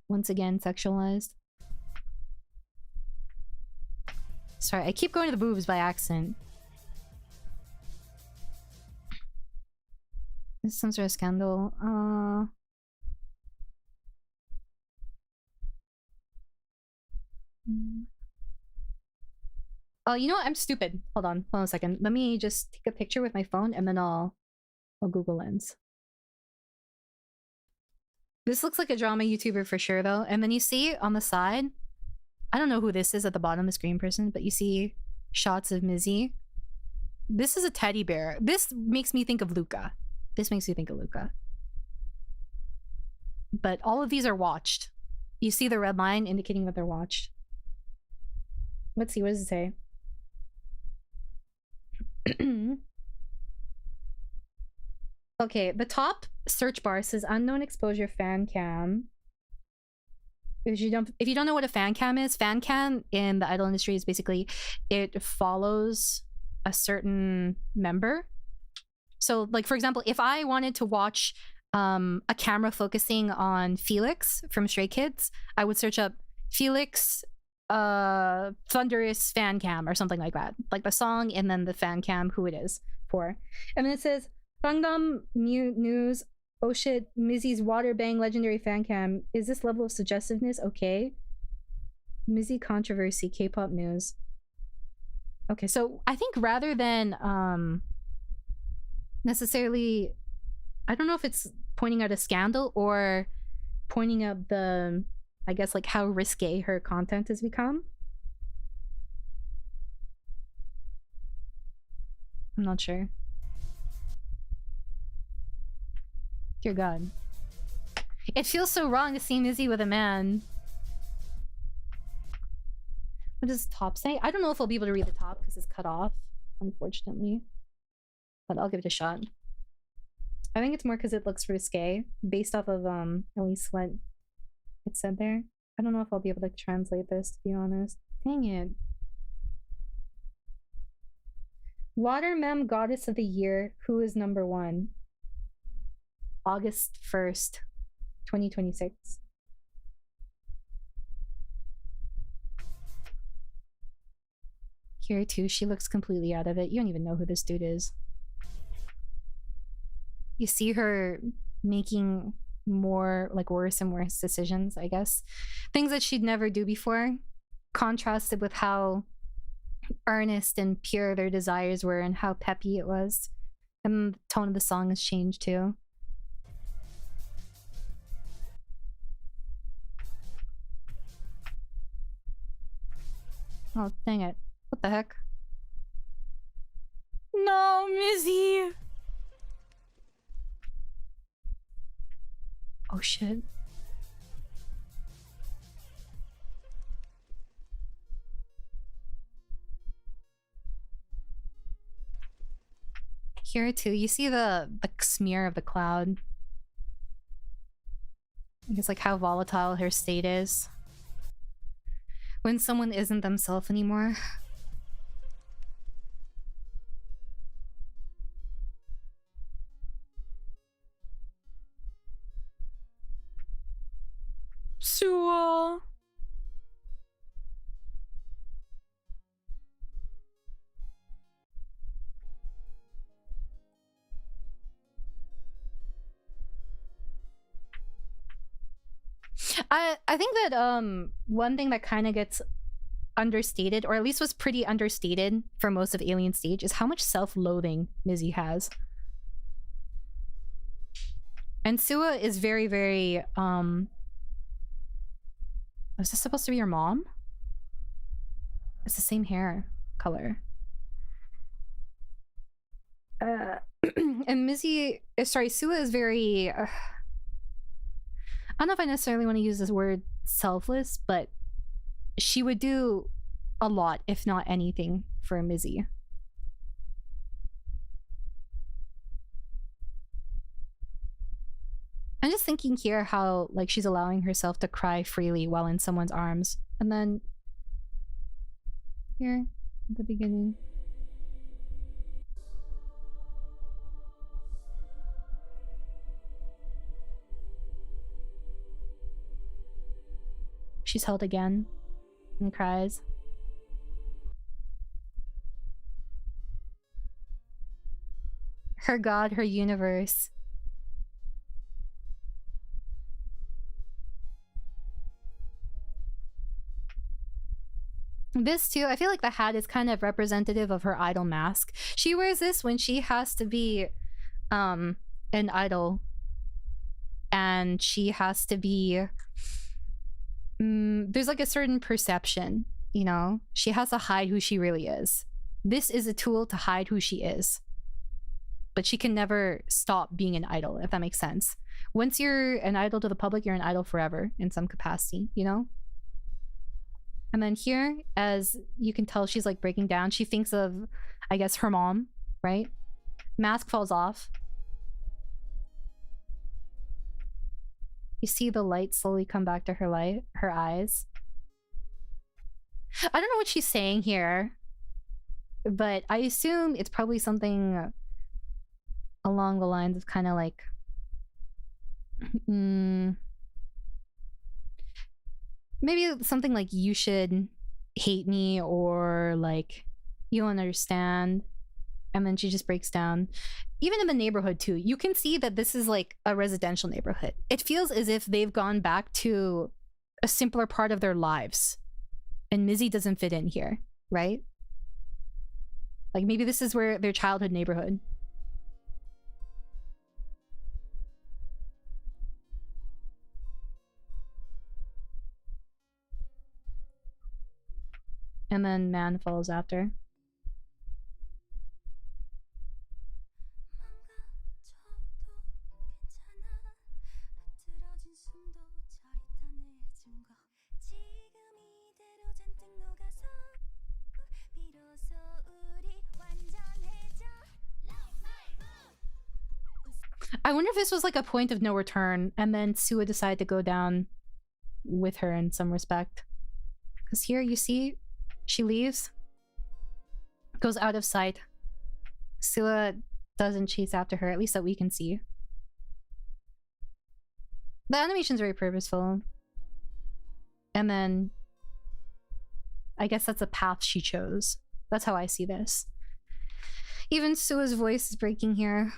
Once again, sexualized. Sorry, I keep going to the boobs by accident. This is some sort of scandal. Oh, you know what? I'm stupid. Hold on a second. Let me just take a picture with my phone and then I'll Google Lens. This looks like a drama YouTuber for sure, though. And then you see on the side, I don't know who this is at the bottom, the screen person, but you see shots of Mizzy. This is a teddy bear. This makes me think of Luca. This makes me think of Luca. But all of these are watched. You see the red line indicating that they're watched. Let's see, what does it say? Okay, the top search bar says unknown exposure fan cam. If you don't know what a fan cam is, fan cam in the idol industry is basically it follows a certain member. So like, for example, if I wanted to watch a camera focusing on Felix from Stray Kids, I would search up Felix thunderous fan cam or something like that, like the song and then the fan cam, who it is for. And then it says Gangnam News. Oh shit, Mizzy's water bang legendary fan cam. Is this level of suggestiveness okay? Mizzy controversy, K-pop news. Okay, so I think rather than necessarily, I don't know if it's pointing out a scandal or pointing out the, I guess, like how risque her content has become. I'm not sure. Dear God. It feels so wrong to see Mizzy with a man. What does the top say? I don't know if I'll be able to read the top because it's cut off, unfortunately. But I'll give it a shot. I think it's more because it looks risque, based off of at least what it said there. I don't know if I'll be able to translate this, to be honest. Dang it. Water Mem Goddess of the Year, who is number 1? August 1st, 2026. Here too, she looks completely out of it. You don't even know who this dude is. You see her making more, like, worse and worse decisions, I guess. Things that she'd never do before, contrasted with how earnest and pure their desires were and how peppy it was. And the tone of the song has changed too. Oh, dang it. What the heck? No, Mizzy! Oh shit. Here too, you see the smear of the cloud. It's like how volatile her state is when someone isn't themselves anymore. Sure. I think that one thing that kind of gets understated, or at least was pretty understated for most of Alien Stage, is how much self-loathing Mizzy has. And Sua is very, very is this supposed to be your mom? It's the same hair color. And Mizzy, sorry, Sua is very I don't know if I necessarily want to use this word selfless, but she would do a lot, if not anything, for Mizzy. I'm just thinking here how, like, she's allowing herself to cry freely while in someone's arms. And then here at the beginning, she's held again and cries. Her god, her universe. This too, I feel like the hat is kind of representative of her idol mask. She wears this when she has to be an idol, and she has to be there's like a certain perception, you know? She has to hide who she really is. This is a tool to hide who she is, but she can never stop being an idol, if that makes sense. Once you're an idol to the public, you're an idol forever in some capacity, you know? And then here, as you can tell, she's like breaking down. She thinks of, I guess, her mom, right? Mask falls off. You see the light slowly come back to her eyes. I don't know what she's saying here, but I assume it's probably something along the lines of kind of like maybe something like, you should hate me, or like, you don't understand. And then she just breaks down. Even in the neighborhood too, you can see that this is like a residential neighborhood. It feels as if they've gone back to a simpler part of their lives, and Mizzy doesn't fit in here, right? Like, maybe this is where their childhood neighborhood. And then man follows after. I wonder if this was like a point of no return, and then Sua decided to go down with her in some respect. Because here you see, she leaves, goes out of sight. Sua doesn't chase after her, at least that we can see. The animation's very purposeful. And then I guess that's a path she chose. That's how I see this. Even Sua's voice is breaking here.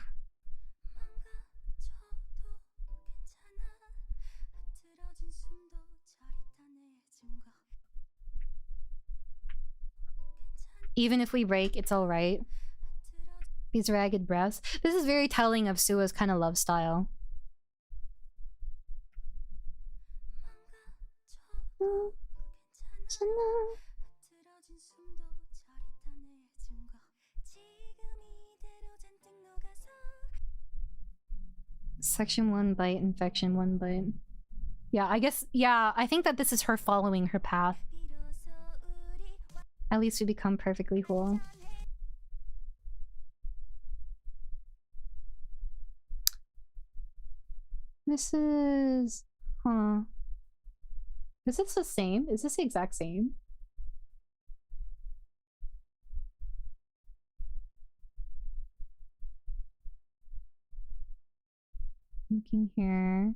Even if we break, it's alright. These ragged breaths. This is very telling of Sua's kind of love style. Section 1 bite, infection 1 bite. Yeah, I guess, yeah, I think that this is her following her path. At least we become perfectly whole. This is... huh. Is this the same? Is this the exact same? Looking here.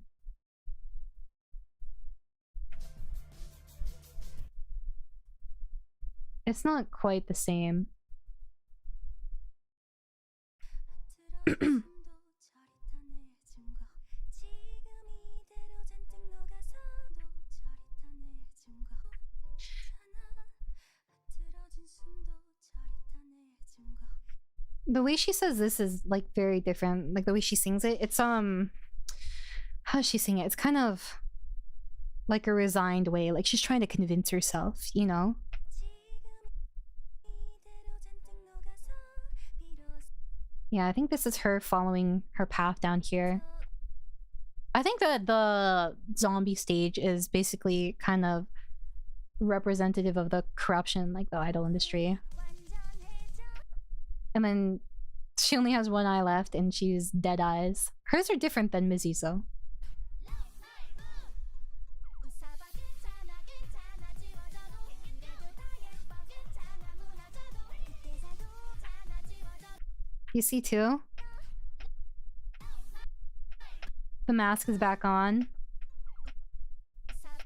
It's not quite the same. The way she says this is like very different. Like the way she sings it, it's how does she sing it? It's kind of like a resigned way. Like she's trying to convince herself, you know? Yeah, I think this is her following her path down here. I think that the zombie stage is basically kind of representative of the corruption, like the idol industry. And then she only has one eye left and she's dead eyes. Hers are different than Mizzy's though. You see too? The mask is back on.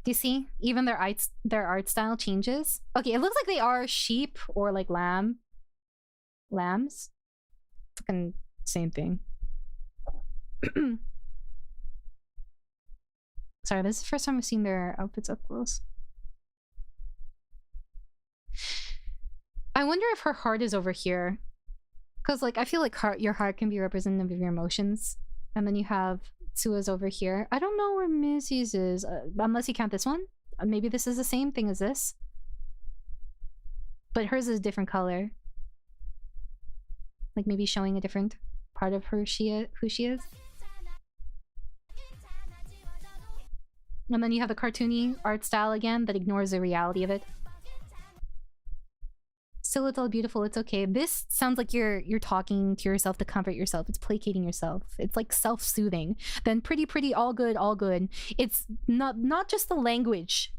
Do you see? Even their art style changes. Okay, it looks like they are sheep or like lambs. Fucking same thing. Sorry, this is the first time I've seen their outfits up close. I wonder if her heart is over here. Because, like, I feel like your heart can be representative of your emotions. And then you have Tsua's over here. I don't know where Mizzy's is. Unless you count this one. Maybe this is the same thing as this. But hers is a different color. Like, maybe showing a different part of her, who she is. And then you have the cartoony art style again that ignores the reality of it. Still, it's all beautiful. It's okay. This sounds like you're talking to yourself to comfort yourself. It's placating yourself. It's like self-soothing. Then pretty, all good, all good. It's not just the language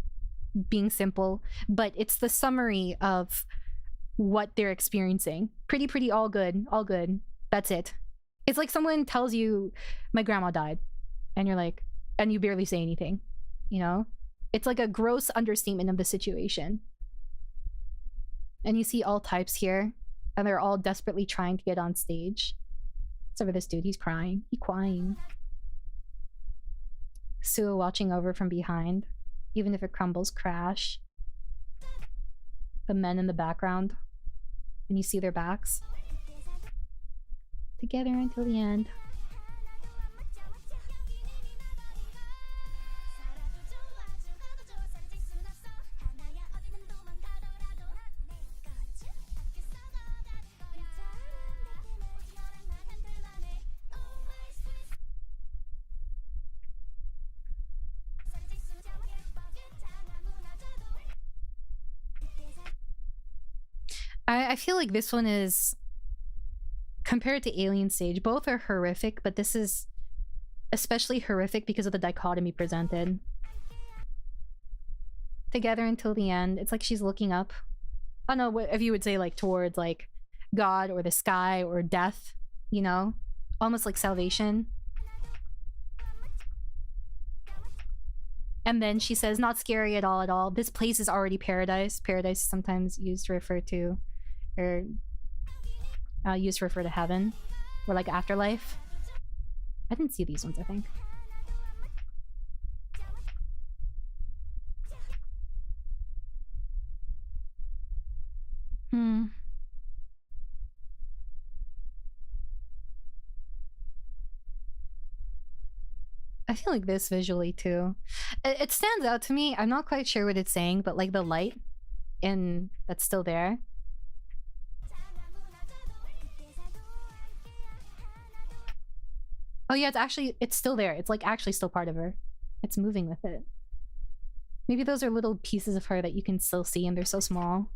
being simple, but it's the summary of what they're experiencing. Pretty, all good, all good. That's it. It's like someone tells you, my grandma died. And you're like, and you barely say anything. You know? It's like a gross understatement of the situation. And you see all types here, and they're all desperately trying to get on stage. Except for this dude, he's crying. He's crying. Sue watching over from behind. Even if it crumbles, crash. The men in the background. And you see their backs. Together until the end. I feel like this one is, compared to Alien Stage, both are horrific, but this is especially horrific because of the dichotomy presented. Together until the end. It's like she's looking up. I don't know if you would say like towards like God or the sky or death, you know? Almost like salvation. And then she says, not scary at all. This place is already paradise. Paradise is sometimes used to refer to, or used to refer to heaven, or like afterlife. I didn't see these ones, I think. I feel like this visually too. It stands out to me. I'm not quite sure what it's saying, but like the light that's still there. Oh yeah, it's still there. It's like actually still part of her. It's moving with it. Maybe those are little pieces of her that you can still see and they're so small.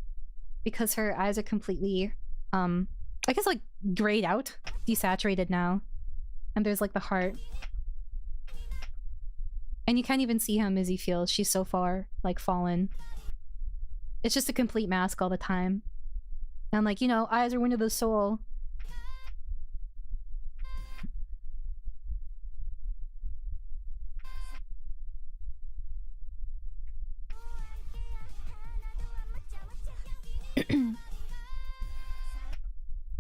Because her eyes are completely, I guess like grayed out, desaturated now. And there's like the heart. And you can't even see how Mizzy feels. She's so far, like, fallen. It's just a complete mask all the time. And like, you know, eyes are window of the soul.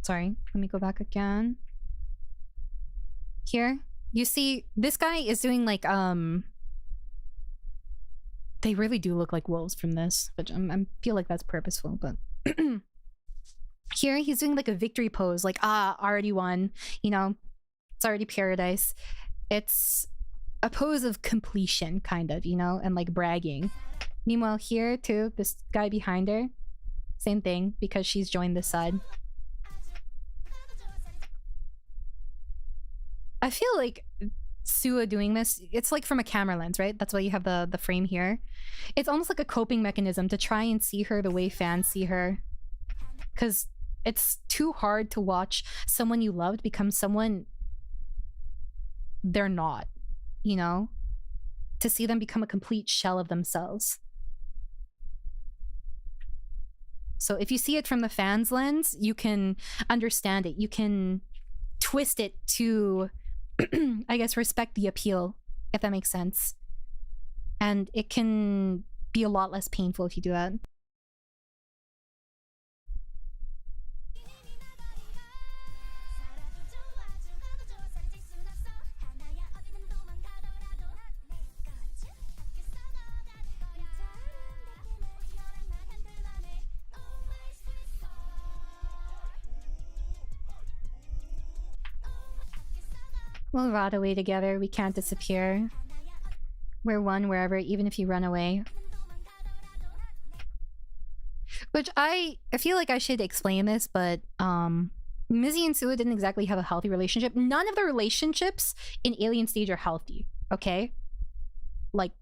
Sorry, let me go back again. Here, you see, this guy is doing like, they really do look like wolves from this, which I feel like that's purposeful, but Here he's doing like a victory pose, like, already won, you know, it's already paradise. It's a pose of completion, kind of, you know, and like bragging. Meanwhile here too, this guy behind her, same thing, because she's joined this side. I feel like Sua doing this, it's like from a camera lens, right? That's why you have the frame here. It's almost like a coping mechanism to try and see her the way fans see her. Because it's too hard to watch someone you loved become someone they're not, you know? To see them become a complete shell of themselves. So if you see it from the fans' lens, you can understand it. You can twist it to, I guess, respect the appeal, if that makes sense. And it can be a lot less painful if you do that. We'll rot away together. We can't disappear. We're one wherever, even if you run away. Which I feel like I should explain this, but Mizzy and Sua didn't exactly have a healthy relationship. None of the relationships in Alien Stage are healthy, okay? Like,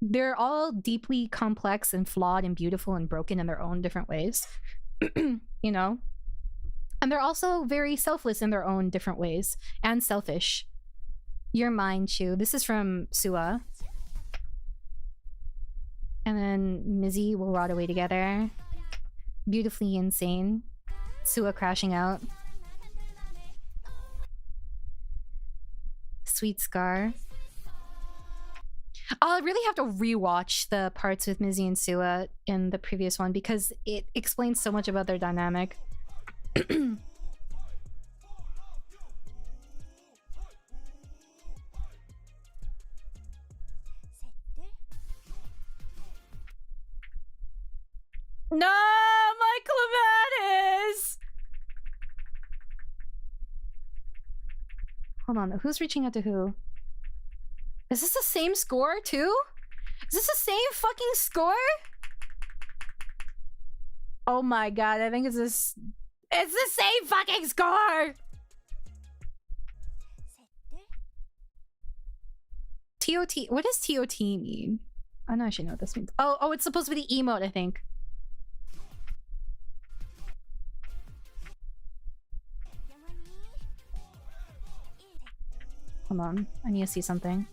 they're all deeply complex and flawed and beautiful and broken in their own different ways. You know? And they're also very selfless in their own different ways. And selfish. You're mine, Chu. This is from Sua. And then Mizzy will rot away together. Beautifully insane. Sua crashing out. Sweet Scar. I'll really have to rewatch the parts with Mizzy and Sua in the previous one because it explains so much about their dynamic. No, my Climax! Hold on, who's reaching out to who? Is this the same score too? Is this the same fucking score? Oh my god, I think it's this. It's the same fucking score! TOT. What does TOT mean? I know I should know what this means. Oh, it's supposed to be the emote, I think. Hold on. I need to see something.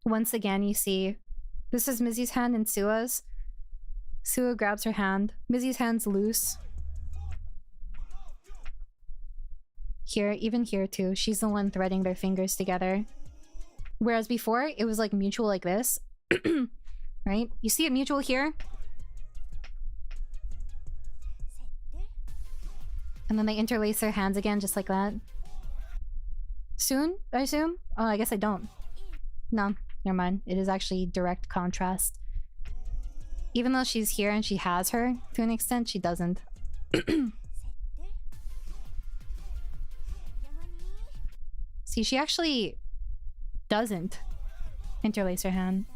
Once again, you see, this is Mizzy's hand and Sua's. Sua grabs her hand. Mizzy's hand's loose. Here, even here too. She's the one threading their fingers together. Whereas before, it was like mutual like this. Right? You see it mutual here? And then they interlace their hands again, just like that. Soon, I assume? Oh, I guess I don't. No. Never mind. It is actually direct contrast. Even though she's here and she has her, to an extent, she doesn't. See, she actually doesn't interlace her hand.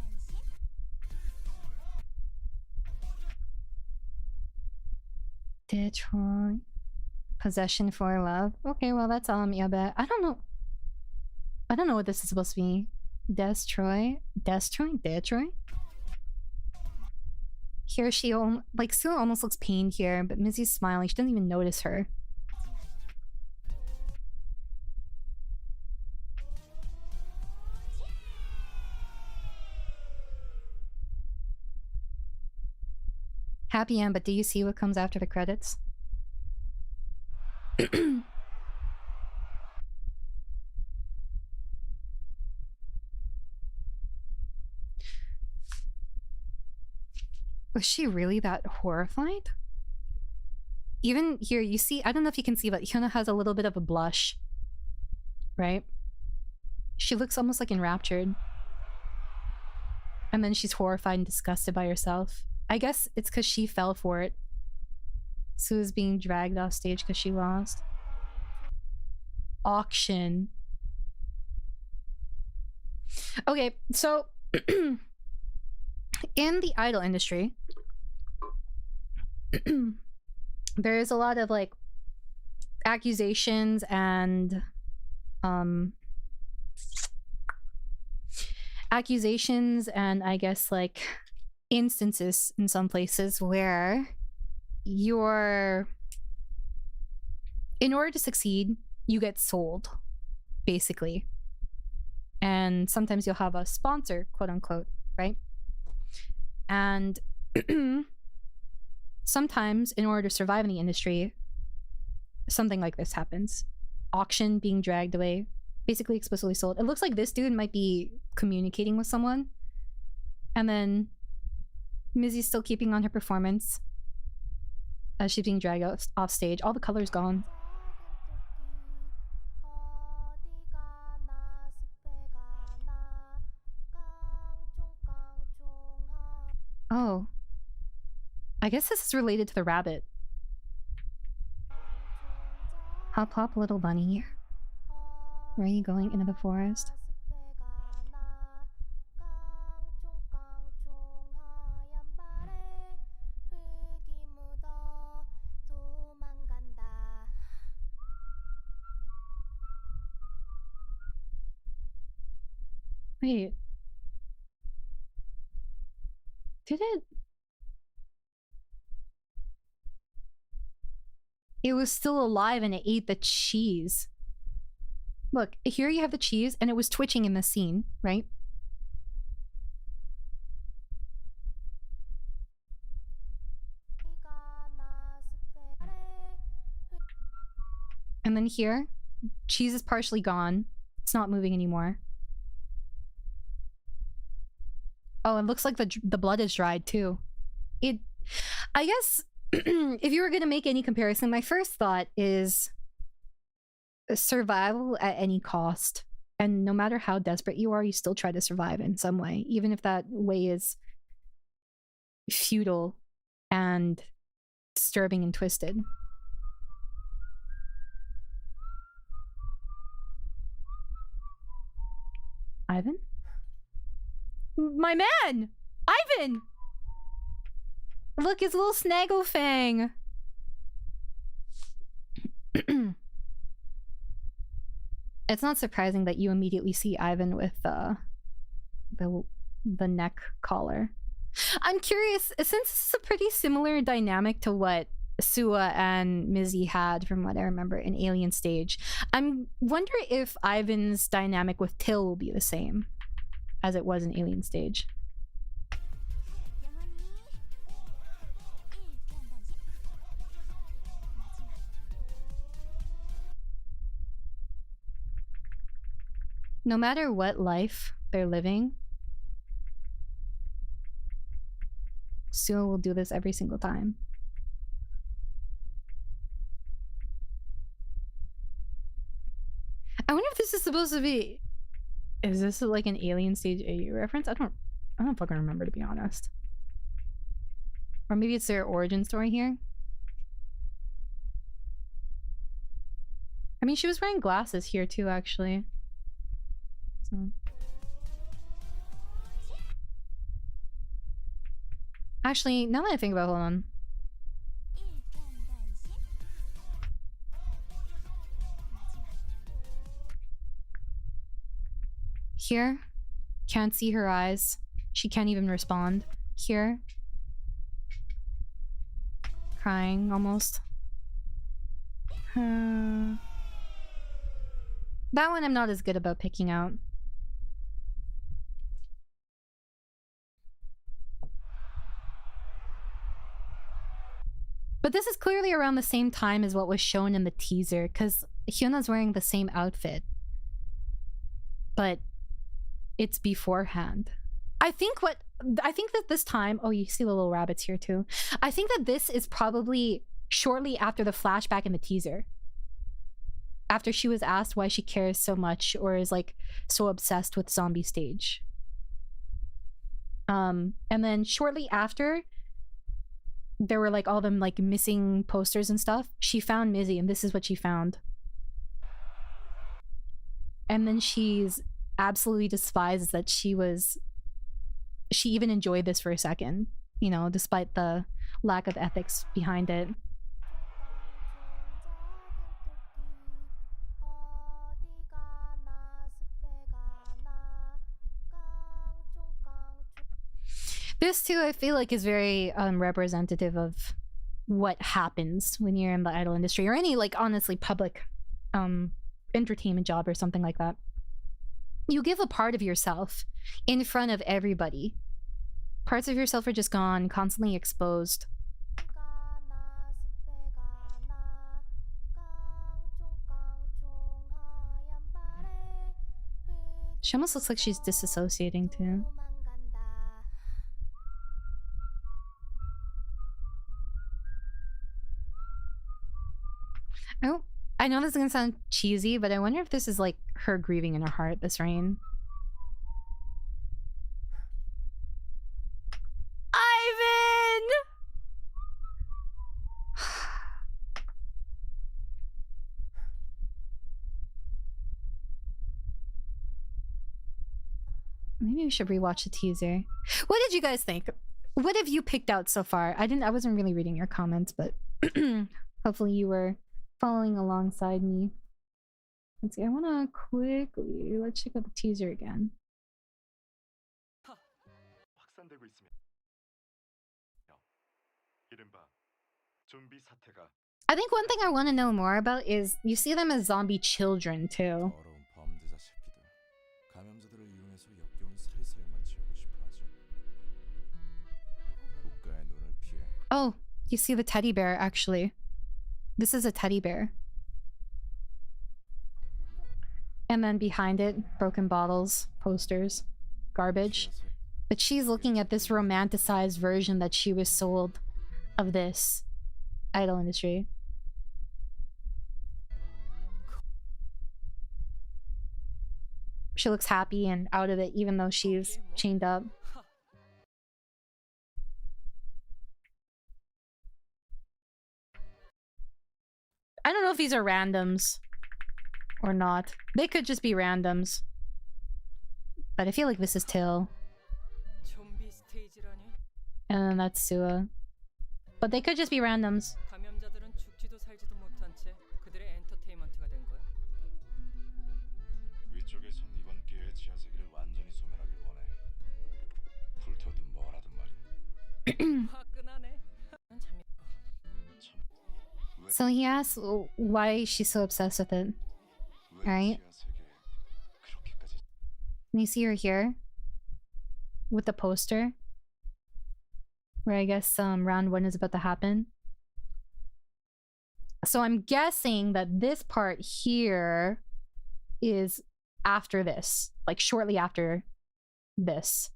Detroit. Possession for love. Okay, well, that's all I'm bet. I don't know. I don't know what this is supposed to be. Destroy? Detroit? Here she, like, Sue almost looks pained here, but Mizzy's smiling. She doesn't even notice her. Happy end, but do you see what comes after the credits? Was she really that horrified? Even here, you see, I don't know if you can see, but Hyuna has a little bit of a blush. Right? She looks almost like enraptured. And then she's horrified and disgusted by herself. I guess it's because she fell for it. Sua's being dragged off stage because she lost. Auction. Okay, so in the idol industry, there is a lot of like accusations and I guess like instances in some places where in order to succeed, you get sold, basically. And sometimes you'll have a sponsor, quote unquote, right? And sometimes in order to survive in the industry, something like this happens. Auction, being dragged away, basically explicitly sold. It looks like this dude might be communicating with someone. And then Mizzy's still keeping on her performance as she's being dragged off stage. All the color's gone. Oh. I guess this is related to the rabbit. Hop hop, little bunny. Where are you going? Into the forest? Wait. Did it? It was still alive and it ate the cheese. Look, here you have the cheese and it was twitching in the scene, right? And then here, cheese is partially gone. It's not moving anymore. Oh, it looks like the blood is dried too. I guess if you were going to make any comparison, my first thought is survival at any cost. And no matter how desperate you are, you still try to survive in some way, even if that way is futile and disturbing and twisted. Ivan? My man! Ivan! Look, his little snaggle fang! It's not surprising that you immediately see Ivan with the neck collar. I'm curious, since this is a pretty similar dynamic to what Sua and Mizzy had from what I remember in Alien Stage, I'm wondering if Ivan's dynamic with Till will be the same as it was in Alien Stage. No matter what life they're living, Sua will do this every single time. I wonder if this is supposed to be... Is this like an Alien Stage AU reference? I don't fucking remember, to be honest. Or maybe it's their origin story here. I mean, she was wearing glasses here too, actually. So. Actually, now that I think about it, hold on. Here, can't see her eyes. She can't even respond. Here, crying almost. That one I'm not as good about picking out. But this is clearly around the same time as what was shown in the teaser, because Hyona's wearing the same outfit. But it's beforehand. I think that this time... Oh, you see the little rabbits here too. I think that this is probably shortly after the flashback in the teaser. After she was asked why she cares so much or is like so obsessed with Zombie Stage. And then shortly after, there were like all them like missing posters and stuff. She found Mizzy, and this is what she found. And then she's absolutely despises that she even enjoyed this for a second, you know, despite the lack of ethics behind it. This too, I feel like, is very representative of what happens when you're in the idol industry, or any, like, honestly public entertainment job or something like that. You give a part of yourself in front of everybody. Parts of yourself are just gone, constantly exposed. She almost looks like she's disassociating too. Oh, I know this is gonna sound cheesy, but I wonder if this is like her grieving in her heart this rain. Ivan! Maybe we should rewatch the teaser. What did you guys think? What have you picked out so far? I wasn't really reading your comments, but hopefully you were following alongside me. Let's see, I wanna quickly, let's check out the teaser again. 확산되고 있습니다. 이른바 좀비 사태가 I think one thing I want to know more about is you see them as zombie children too. 더러운 범죄자 새끼들. 감염자들을 이용해서 역겨운 살해사형만 지어고 싶어하지. 국가의 눈을 피해. Oh, you see the teddy bear actually. This is a teddy bear. And then behind it, broken bottles, posters, garbage. But she's looking at this romanticized version that she was sold of this idol industry. She looks happy and out of it, even though she's chained up. I don't know if these are randoms or not. They could just be randoms. But I feel like this is Till. 좀비 스테이지라니? And then that's Sua. But they could just be randoms. 감염자들은 죽지도 살지도 못한 채 그들의 엔터테인먼트가 된 거야. 위쪽에선 이번 기회에 지하세계를 완전히 소멸하길 원해. 불태우든 뭐라든 말이야. 화끈하네. 난 잠이. So he asks why she's so obsessed with it. Right? And you see her here with the poster where I guess round 1 is about to happen. So I'm guessing that this part here is after this, like shortly after this.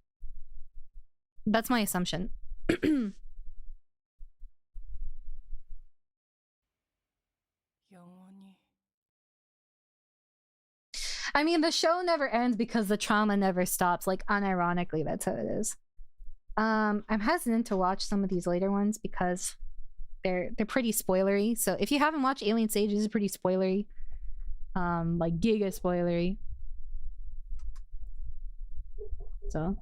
That's my assumption. 영원히. I mean, the show never ends because the trauma never stops. Like, unironically, that's how it is. I'm hesitant to watch some of these later ones because they're pretty spoilery. So if you haven't watched Alien Sage, this is pretty spoilery. Like giga spoilery. So,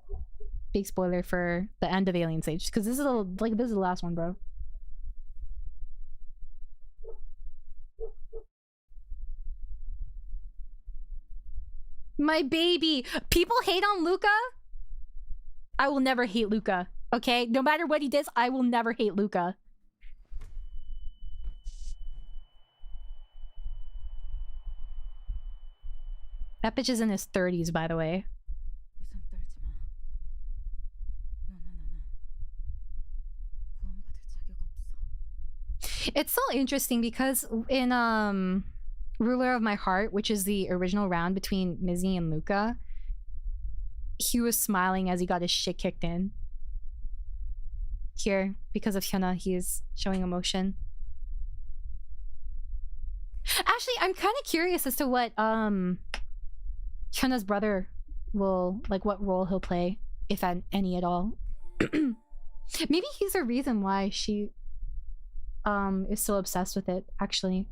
big spoiler for the end of Alien Sage because this is this is the last one, bro. My baby. People hate on Luca. I will never hate Luca. Okay? No matter what he does, I will never hate Luca. That bitch is in his 30s, by the way. It's so interesting because in Ruler of My Heart, which is the original round between Mizzy and Luca, he was smiling as he got his shit kicked in. Here, because of Hyuna, he is showing emotion. Actually, I'm kind of curious as to what Hyuna's brother will, like, what role he'll play if any at all. Maybe he's the reason why she is so obsessed with it, actually.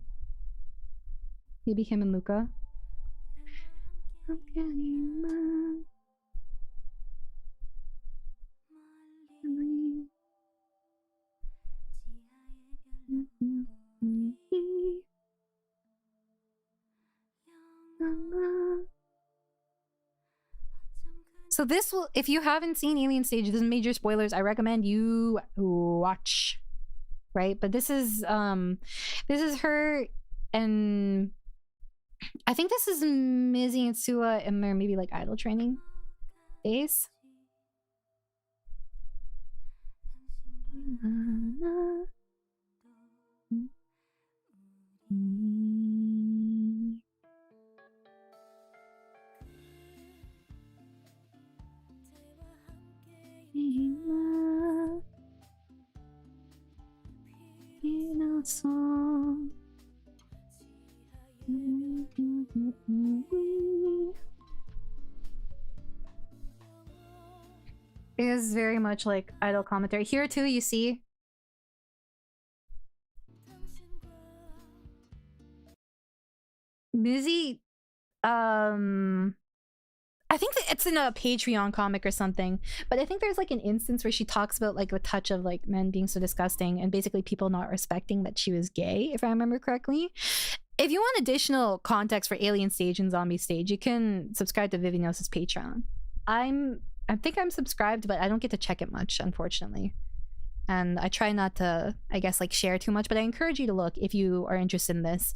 Maybe him and Luca. So this will, if you haven't seen Alien Stage, this is major spoilers. I recommend you watch, right? But this is her, and I think this is Mizzy and Sua in their maybe like idol training days. It is very much like idol commentary. Here too, you see Mizzy, I think that it's in a Patreon comic or something, but I think there's like an instance where she talks about like the touch of like men being so disgusting and basically people not respecting that she was gay, if I remember correctly. If you want additional context for Alien Stage and Zombie Stage, you can subscribe to Vivianos' Patreon. I think I'm subscribed, but I don't get to check it much, unfortunately. And I try not to, I guess, like share too much, but I encourage you to look if you are interested in this.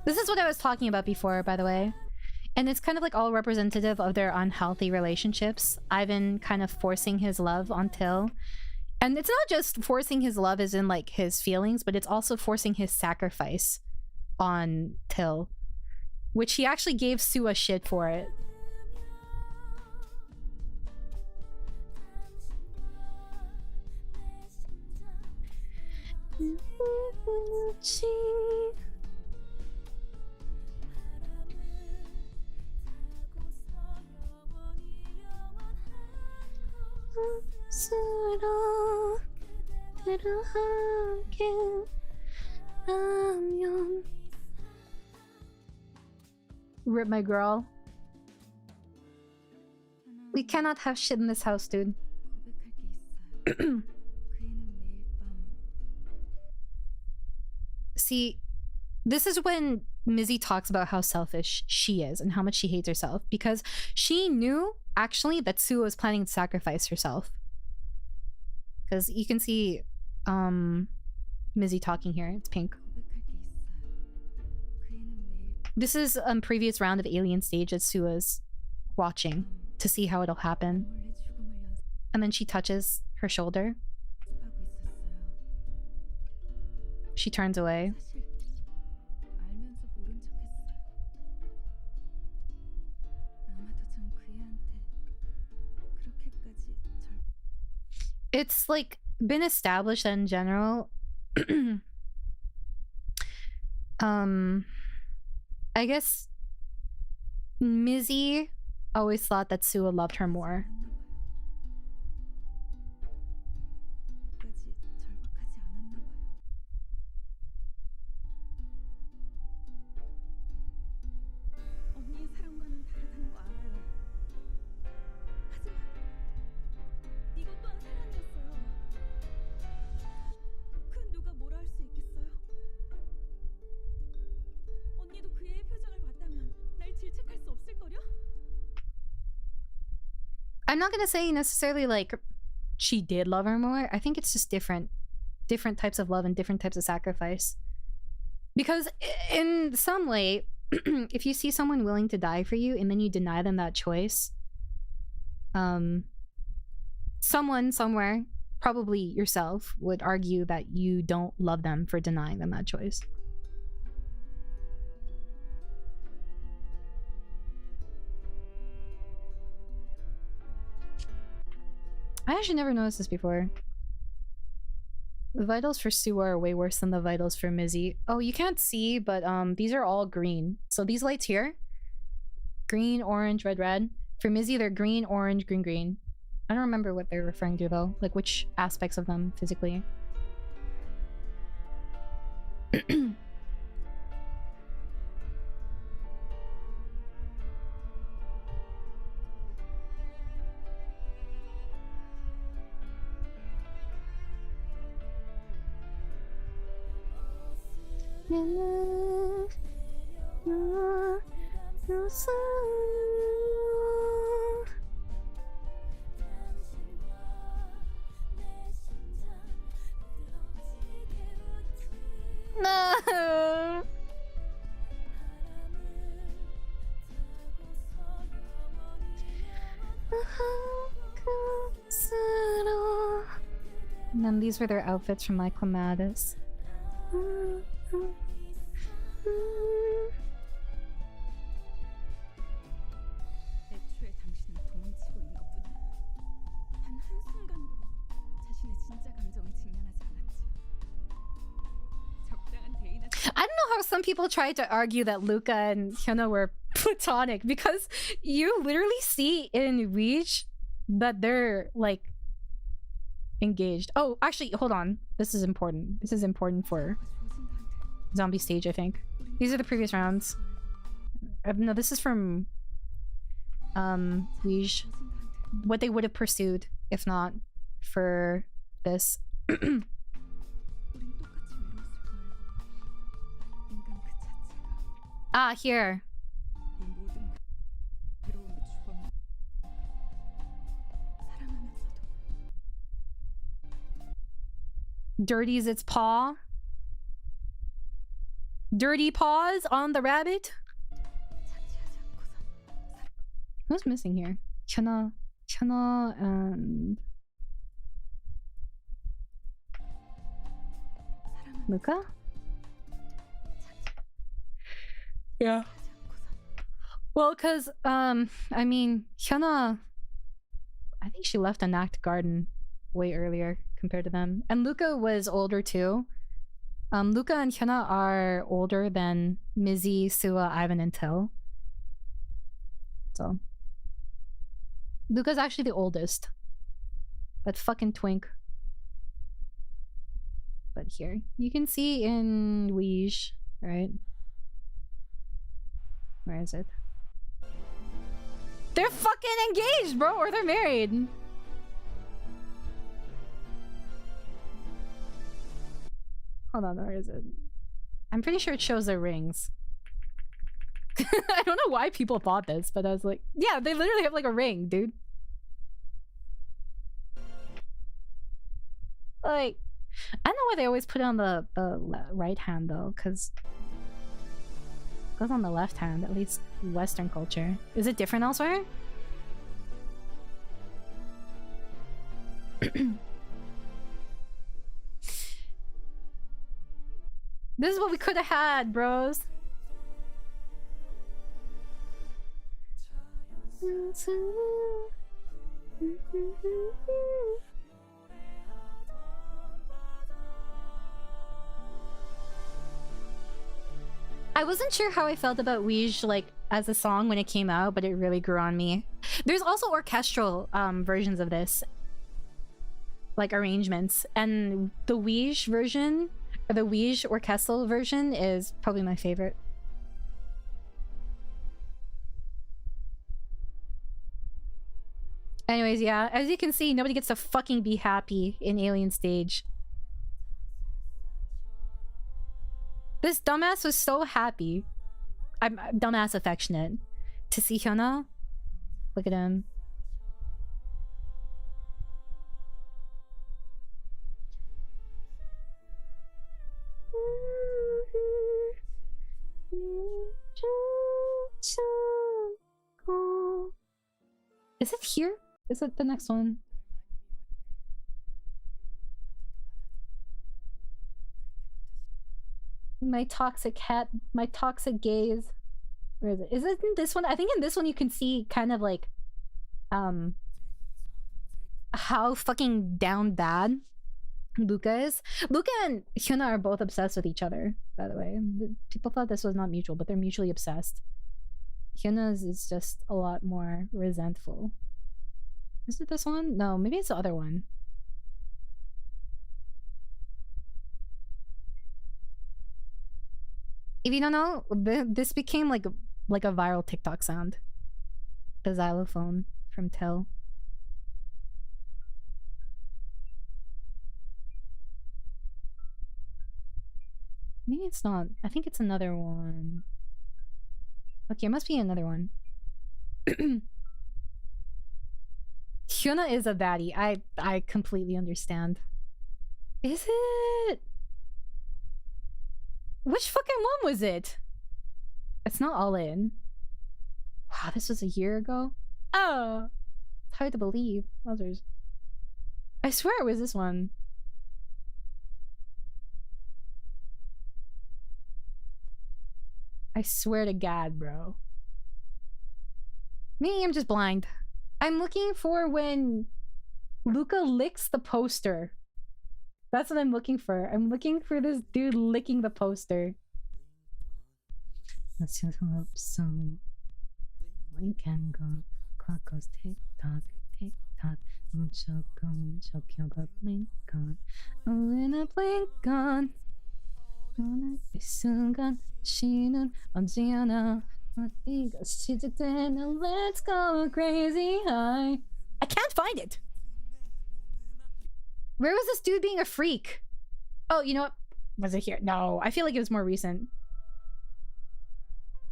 This is what I was talking about before, by the way. And it's kind of like all representative of their unhealthy relationships. Ivan kind of forcing his love on Till. And it's not just forcing his love as in like his feelings, but it's also forcing his sacrifice on Till, which he actually gave Sua shit for it. Rip my girl. We cannot have shit in this house, dude. See, this is when Mizzy talks about how selfish she is and how much she hates herself, because she knew actually that Sua was planning to sacrifice herself. Because you can see Mizzy talking here. It's pink. This is a previous round of Alien Stage that Sua's watching to see how it'll happen. And then she touches her shoulder. She turns away. It's like been established that in general I guess Mizzy always thought that Sua loved her more. I'm not gonna say necessarily like she did love her more. I think it's just different types of love and different types of sacrifice. Because in some way, if you see someone willing to die for you and then you deny them that choice, someone somewhere, probably yourself, would argue that you don't love them for denying them that choice. I actually never noticed this before. The vitals for Suwa are way worse than the vitals for Mizzy. Oh, you can't see, but these are all green. So these lights here, green, orange, red, red. For Mizzy, they're green, orange, green, green. I don't remember what they're referring to though, like which aspects of them physically. No. And then these were their outfits from my Climax. 애초에 당신은 도망치고 있는 것뿐이야. 단 한순간도 자신의 진짜 감정을 직면하지 않았지. 적당한 대인한 I don't know how some people tried to argue that Luca and Hyuna were platonic because you literally see in Weege that they're like engaged. Oh, actually, hold on. This is important. This is important for zombie stage, I think. These are the previous rounds. No, this is from Weege. What they would have pursued if not for this. 우린 똑같이 외로웠을 거예요. 인간 그 자체가 Ah, here. 이 모든 괴로움의 주범. 사랑하면서도 Dirties its paw. Dirty paws on the rabbit. 차치하지 않고선 Who's missing here? Hyuna and Luca? Yeah. Well, cause I mean, Hyuna, I think she left a Nacht Garden way earlier compared to them, and Luca was older too. Luca and Hyuna are older than Mizzy, Suwa, Ivan, and Till. So Luca's actually the oldest. That fucking twink. But here, you can see in Weege, right? Where is it? They're fucking engaged, bro, or they're married. Hold on, where is it? I'm pretty sure it shows their rings. I don't know why people thought this, but I was like, yeah, they literally have like a ring, dude. Like, I don't know why they always put it on the right hand though, because it goes on the left hand, at least Western culture. Is it different elsewhere? This is what we could have had, bros. I wasn't sure how I felt about Weege like as a song when it came out, but it really grew on me. There's also orchestral versions of this, like arrangements, and the Weege version, or the Weege orchestral version, is probably my favorite. Anyways, yeah, as you can see, nobody gets to fucking be happy in Alien Stage. This dumbass was so happy. I'm dumbass affectionate. To see Hyuna. Look at him. Is it here? Is it the next one? My toxic cat, my toxic gaze. Where is it? Is it in this one? I think in this one you can see kind of like how fucking down bad Luca is. Luca and Hyuna are both obsessed with each other, by the way. People thought this was not mutual, but they're mutually obsessed. Hyuna's is just a lot more resentful. Is it this one? No, maybe it's the other one. If you don't know, this became like a viral TikTok sound. The xylophone from Tell. Maybe it's not. I think it's another one. Okay, it must be another one. Hyuna is a baddie. I completely understand. Is it? Which fucking one was it? It's not All In. Wow, this was a year ago? Oh! It's hard to believe. Others. I swear it was this one. I swear to God, bro. Maybe I'm just blind. I'm looking for when Luca licks the poster. That's what I'm looking for. I'm looking for this dude licking the poster. Let's just hope so. We can go. Clock goes tick tock, tick tock. She'll go and she'll kill the blink on. Oh, in a blink on. 이 순간 쉬는 언제나 어디가 시작되나. Let's go crazy high. I can't find it. Where was this dude being a freak? Oh, you know what? Was it here? No, I feel like it was more recent.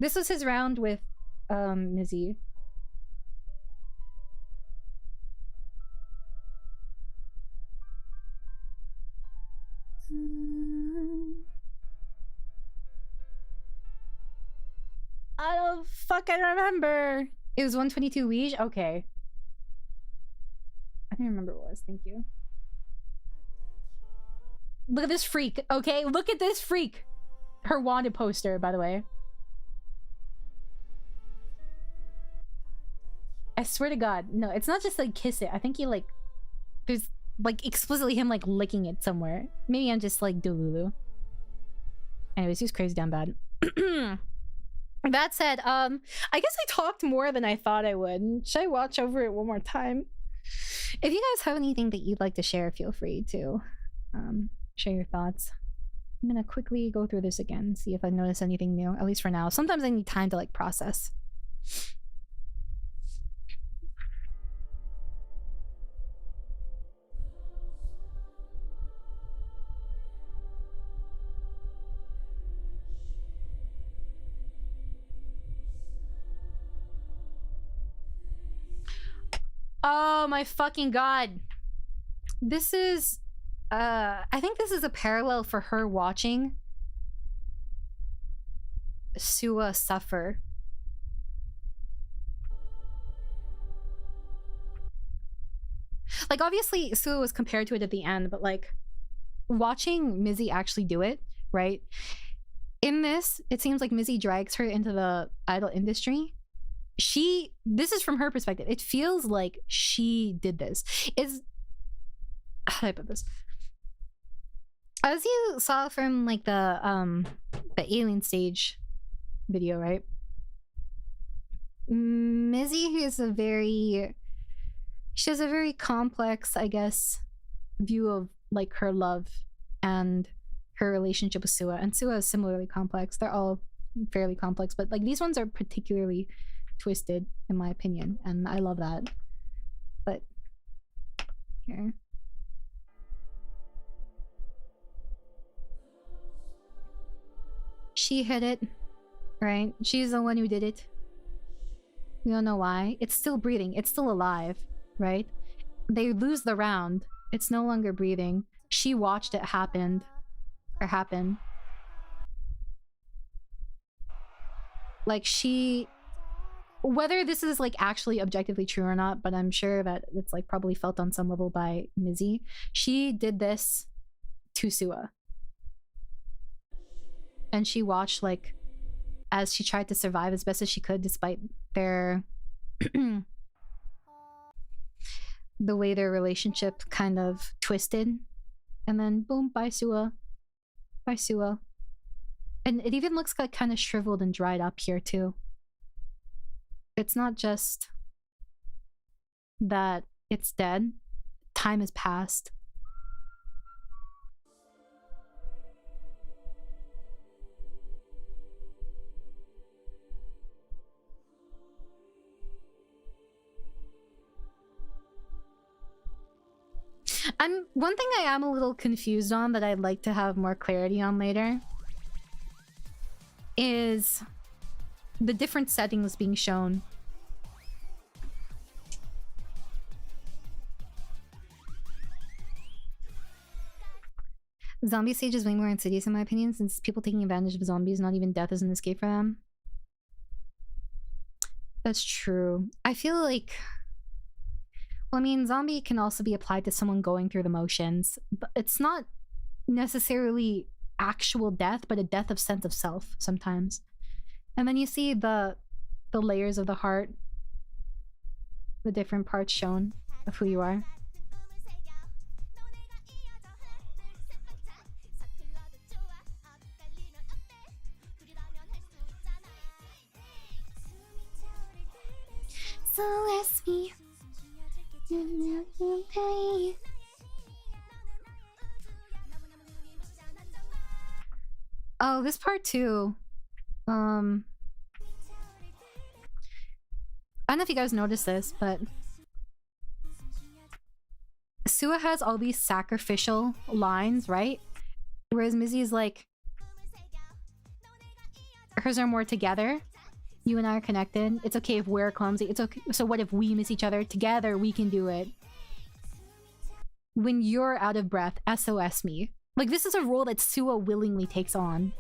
This was his round with Mizzy. I don't fucking remember. It was 122 Ouija? Okay. I didn't remember what it was. Thank you. Look at this freak, okay? Look at this freak. Her wanted poster, by the way. I swear to God. No, it's not just like kiss it. I think he like... There's like explicitly him like licking it somewhere. Maybe I'm just like Delulu. Anyways, he was crazy down bad. That said, I guess I talked more than I thought I would. Should I watch over it one more time? If you guys have anything that you'd like to share, feel free to share your thoughts. I'm gonna quickly go through this again, see if I notice anything new, at least for now. Sometimes I need time to like process. Oh my fucking God. This is I think this is a parallel for her watching Sua suffer. Like obviously Sua was compared to it at the end, but like watching Mizzy actually do it, right? In this, it seems like Mizzy drags her into the idol industry. This is from her perspective. It feels like she did this. How do I put this? As you saw from like the alien stage video, right? Mizzy has a very complex, I guess, view of like her love and her relationship with Sua. And Sua is similarly complex. They're all fairly complex, but like these ones are particularly twisted in my opinion, and I love that. But here, she hit it, right? She's the one who did it. We don't know why. It's still breathing, it's still alive, right? They lose the round, it's no longer breathing. She watched it happen. Like she, whether this is like actually objectively true or not, but I'm sure that it's like probably felt on some level by Mizzy. She did this to Sua. And she watched like as she tried to survive as best as she could despite their the way their relationship kind of twisted. And then boom, bye Sua. Bye Sua. And it even looks like kind of shriveled and dried up here too. It's not just that it's dead. Time has passed. One thing I am a little confused on that I'd like to have more clarity on later is the different settings being shown. Zombie stage is way more insidious in my opinion, since people taking advantage of zombies, not even death is an escape for them. That's true. I feel like... Well, I mean, zombie can also be applied to someone going through the motions, but it's not necessarily actual death, but a death of sense of self sometimes. And then you see the layers of the heart, the different parts shown of who you are. So ask me. Oh, this part too. I don't know if you guys noticed this, but Sua has all these sacrificial lines, right? Whereas Mizzy is like, hers are more together. You and I are connected. It's okay if we're clumsy. It's okay. So what if we miss each other? Together, we can do it. When you're out of breath, SOS me. Like, this is a role that Sua willingly takes on.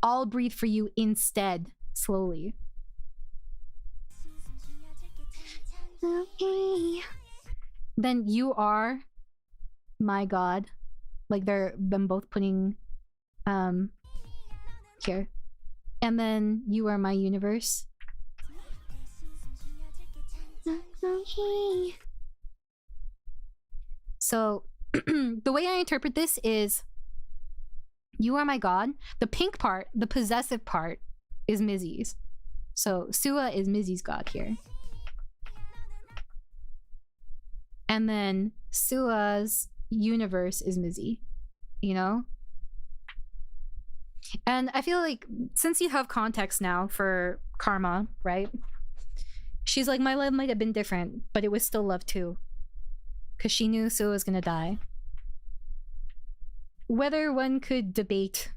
I'll breathe for you instead, slowly. Okay. Then you are my god. Like, they're them both putting here. And then you are my universe. Okay. So the way I interpret this is you are my god. The pink part, the possessive part, is Mizzy's. So Sua is Mizzy's god here. And then Sua's universe is Mizzy. You know? And I feel like since you have context now for Karma, right? She's like, my love might have been different, but it was still love too. Because she knew Sua was gonna die. Whether one could debate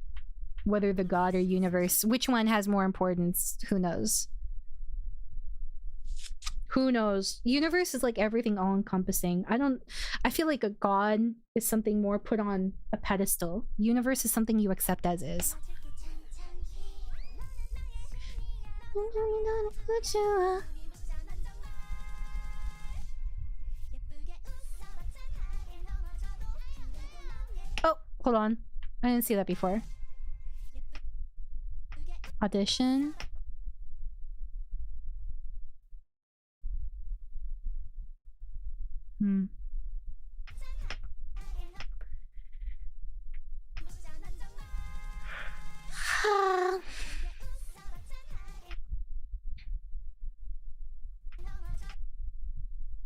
whether the god or universe, which one has more importance, who knows? Who knows? Universe is like everything all-encompassing. I feel like a god is something more put on a pedestal. Universe is something you accept as is. Oh, hold on. I didn't see that before. Audition.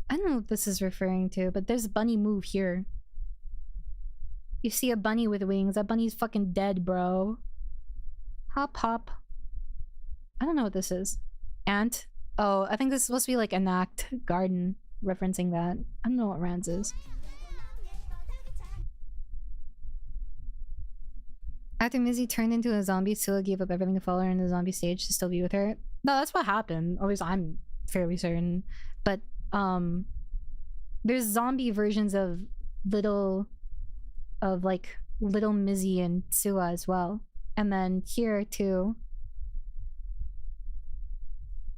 I don't know what this is referring to, but there's a bunny move here. You see a bunny with wings. That bunny's fucking dead, bro. Hop, hop. I don't know what this is. Ant? Oh, I think this is supposed to be like an act garden, referencing that. I don't know what Rans is. After Mizzy turned into a zombie, Scylla gave up everything to follow her in the zombie stage to still be with her. No, that's what happened. At least I'm fairly certain. But there's zombie versions of little Mizzy and Sua as well. And then here too.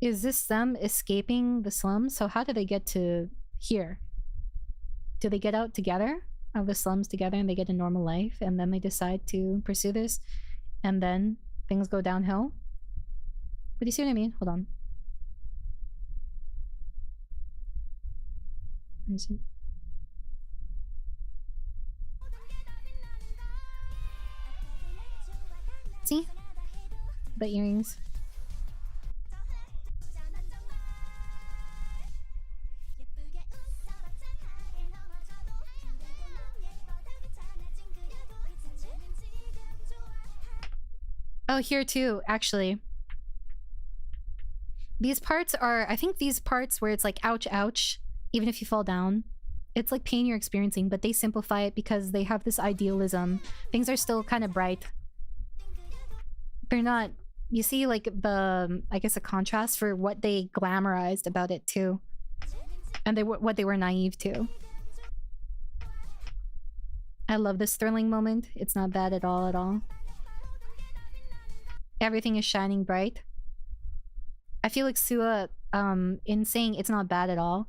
Is this them escaping the slums? So how do they get to here? Do they get out together of the slums together and they get a normal life and then they decide to pursue this and then things go downhill? But you see what I mean? Hold on. Where is it? See? The earrings. Oh, here too, actually. These parts are, I think these parts where it's like, ouch, ouch, even if you fall down, it's like pain you're experiencing, but they simplify it because they have this idealism. Things are still kind of bright. They're not, you see like the, I guess a contrast for what they glamorized about it too. And what they were naive to. I love this thrilling moment. It's not bad at all, at all. Everything is shining bright. I feel like Sua, in saying it's not bad at all,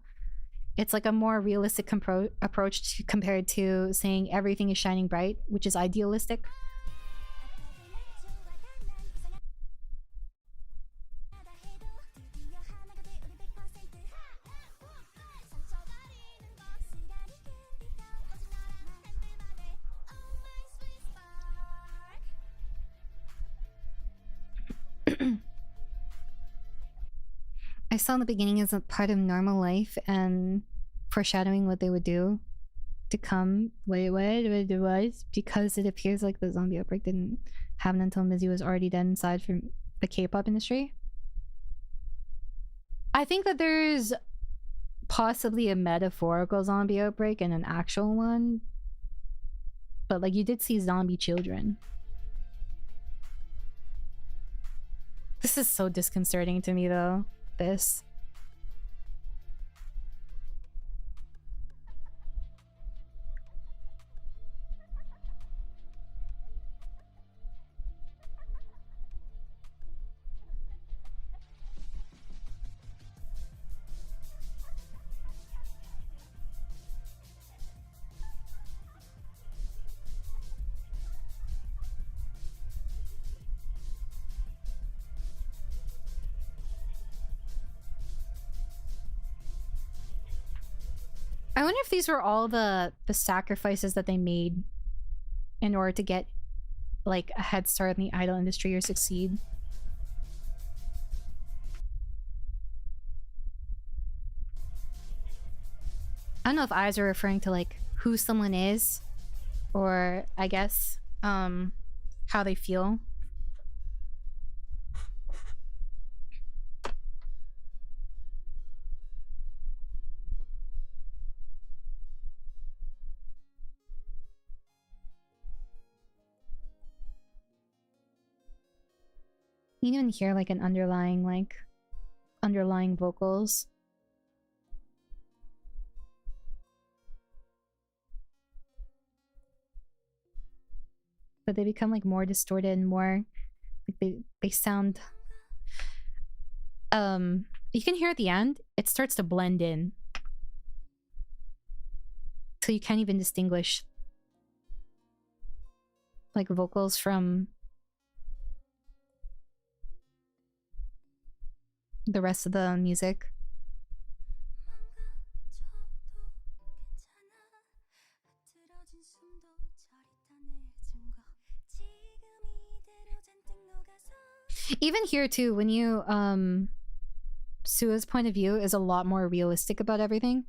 it's like a more realistic approach compared to saying everything is shining bright, which is idealistic. I saw in the beginning as a part of normal life and foreshadowing what they would do to come. Wait, what it was? Because it appears like the zombie outbreak didn't happen until Mizzy was already dead inside from the K-pop industry. I think that there's possibly a metaphorical zombie outbreak and an actual one. But like you did see zombie children. This is so disconcerting to me though. This. I wonder if these were all the sacrifices that they made in order to get like a head start in the idol industry or succeed. I don't know if eyes are referring to like who someone is or I guess how they feel. You can even hear like an underlying vocals. But they become like more distorted and more like they sound you can hear at the end, it starts to blend in. So you can't even distinguish like vocals from the rest of the music. Even here too, when you Sua's point of view is a lot more realistic about everything.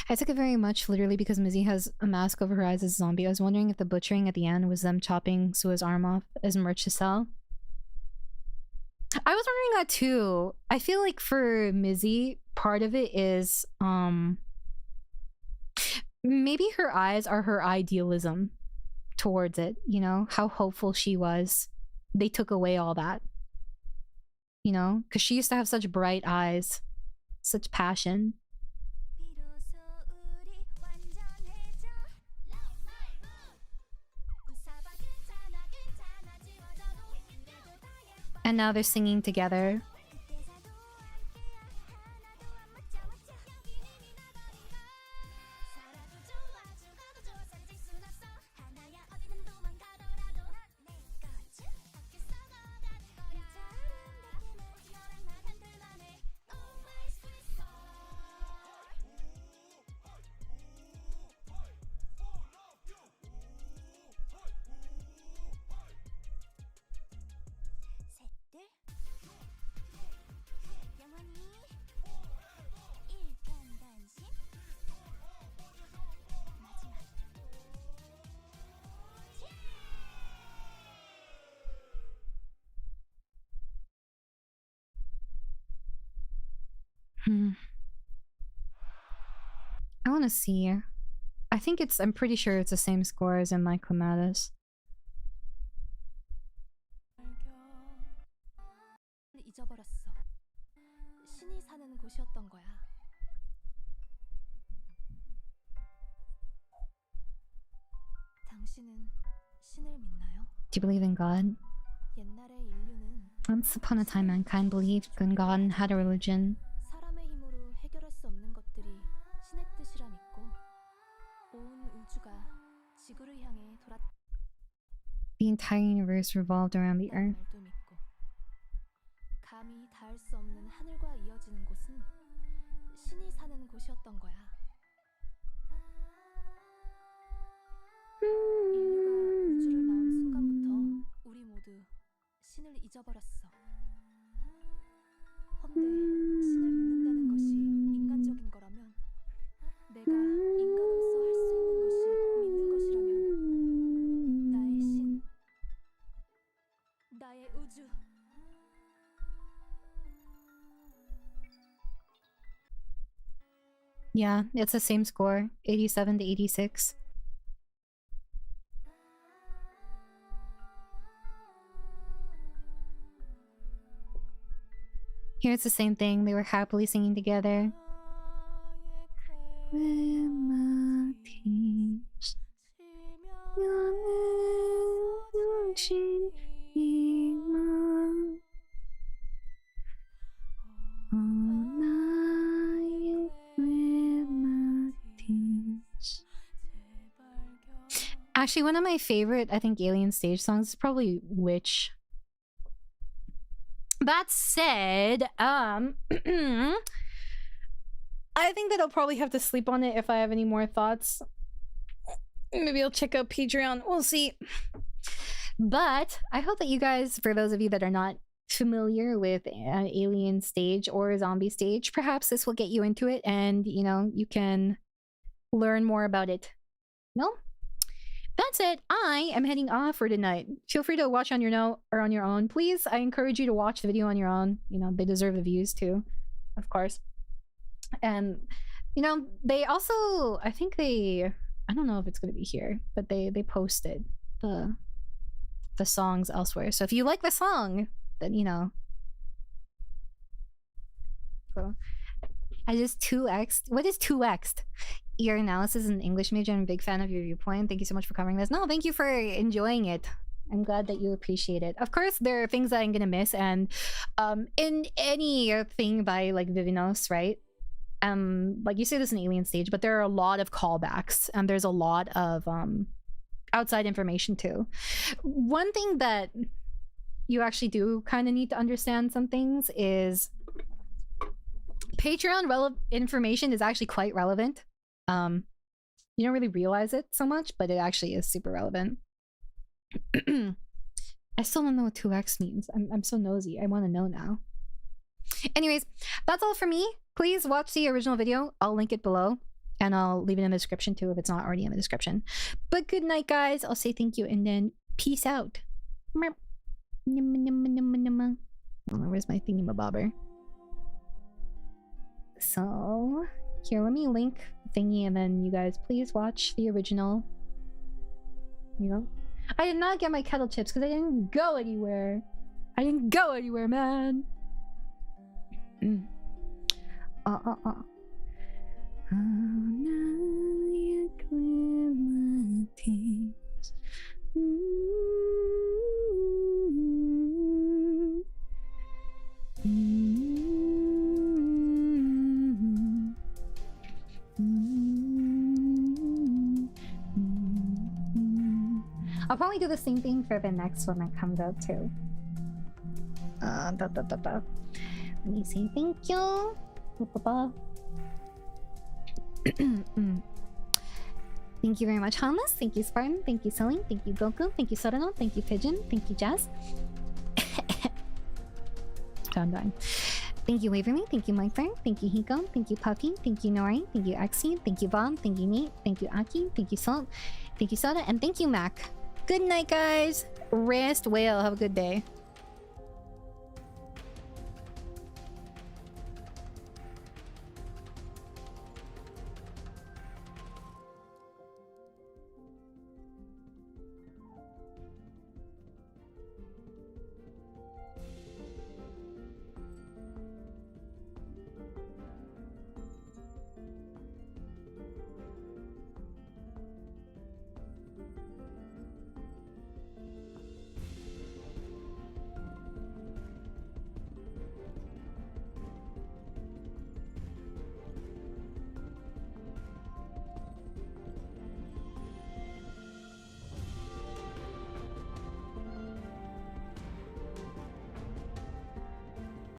I took it very much literally because Mizzy has a mask over her eyes as a zombie. I was wondering if the butchering at the end was them chopping Sua's arm off as merch to sell. I was wondering that too. I feel like for Mizzy, part of it is maybe her eyes are her idealism towards it, you know, how hopeful she was. They took away all that, you know, because she used to have such bright eyes, such passion. And now they're singing together. I want to see. I'm pretty sure it's the same score as in my Climax. 잊어버렸어. 신이 사는 곳이었던 거야. 당신은 신을 믿나요? Do you believe in God? 옛날의 인류는 Once upon a time, mankind believed in God and had a religion. 사람의 힘으로 해결할 수 없는 것들이 신의 뜻이라 믿고 온 우주가 지구를 향해 돌았다는 The entire universe revolved around the earth. 말도 믿고 감히 닿을 수 없는 하늘과 이어지는 곳은 신이 사는 곳이었던 거야. 인류가 우주를 나온 순간부터 우리 모두 신을 잊어버렸어. 헌데 신을 믿는다는 것이 인간적인 거라면 내가 인간으로서 할 수 있는 것이 믿는 것이라면 나의 신, 나의 우주. Yeah, it's the same score, 87 to 86. Here it's the same thing. They were happily singing together. Actually, one of my favorite, I think, Alien stage songs is probably Witch. That said, I think that I'll probably have to sleep on it if I have any more thoughts. Maybe I'll check out Patreon. We'll see. But I hope that you guys, for those of you that are not familiar with Alien stage or Zombie stage, perhaps this will get you into it and, you know, you can learn more about it. No? That's it. I am heading off for tonight. Feel free to watch on your on your own. Please, I encourage you to watch the video on your own. You know, they deserve the views too, of course. And, you know, they also, I don't know if it's going to be here, but they posted the songs elsewhere. So if you like the song, then, you know. So, I just 2x'd. What is 2x'd? Your analysis is an English major. I'm a big fan of your viewpoint. Thank you so much for covering this. No, thank you for enjoying it. I'm glad that you appreciate it. Of course, there are things that I'm gonna miss, and in any thing by like Vivinos, right? Like you say this in Alien stage, but there are a lot of callbacks, and there's a lot of outside information too. One thing that you actually do kind of need to understand some things is Patreon information is actually quite relevant. You don't really realize it so much, but it actually is super relevant. I still don't know what 2x means. I'm so nosy. I want to know now. Anyways, that's all for me. Please watch the original video. I'll link it below, and I'll leave it in the description too if it's not already in the description. But good night, guys. I'll say thank you and then peace out. Oh, where's my thingy-mabobber? So here, let me link thingy, and then you guys please watch the original. You know, I did not get my kettle chips because I didn't go anywhere. I didn't go anywhere, man. I'll probably do the same thing for the next one that comes out too. Let me say thank you. Thank you very much, Hanless. Thank you, Spartan. Thank you, Celine. Thank you, Goku. Thank you, Sorano. Thank you, Pigeon. Thank you, Jazz. I'm done. Thank you, Waverly. Thank you, Mike Fern. Thank you, Hiko. Thank you, Puppy. Thank you, Nori. Thank you, Axie. Thank you, Bob. Thank you, Nate. Thank you, Aki. Thank you, Salt. Thank you, Soda. And thank you, Mac. Good night, guys. Rest well. Have a good day.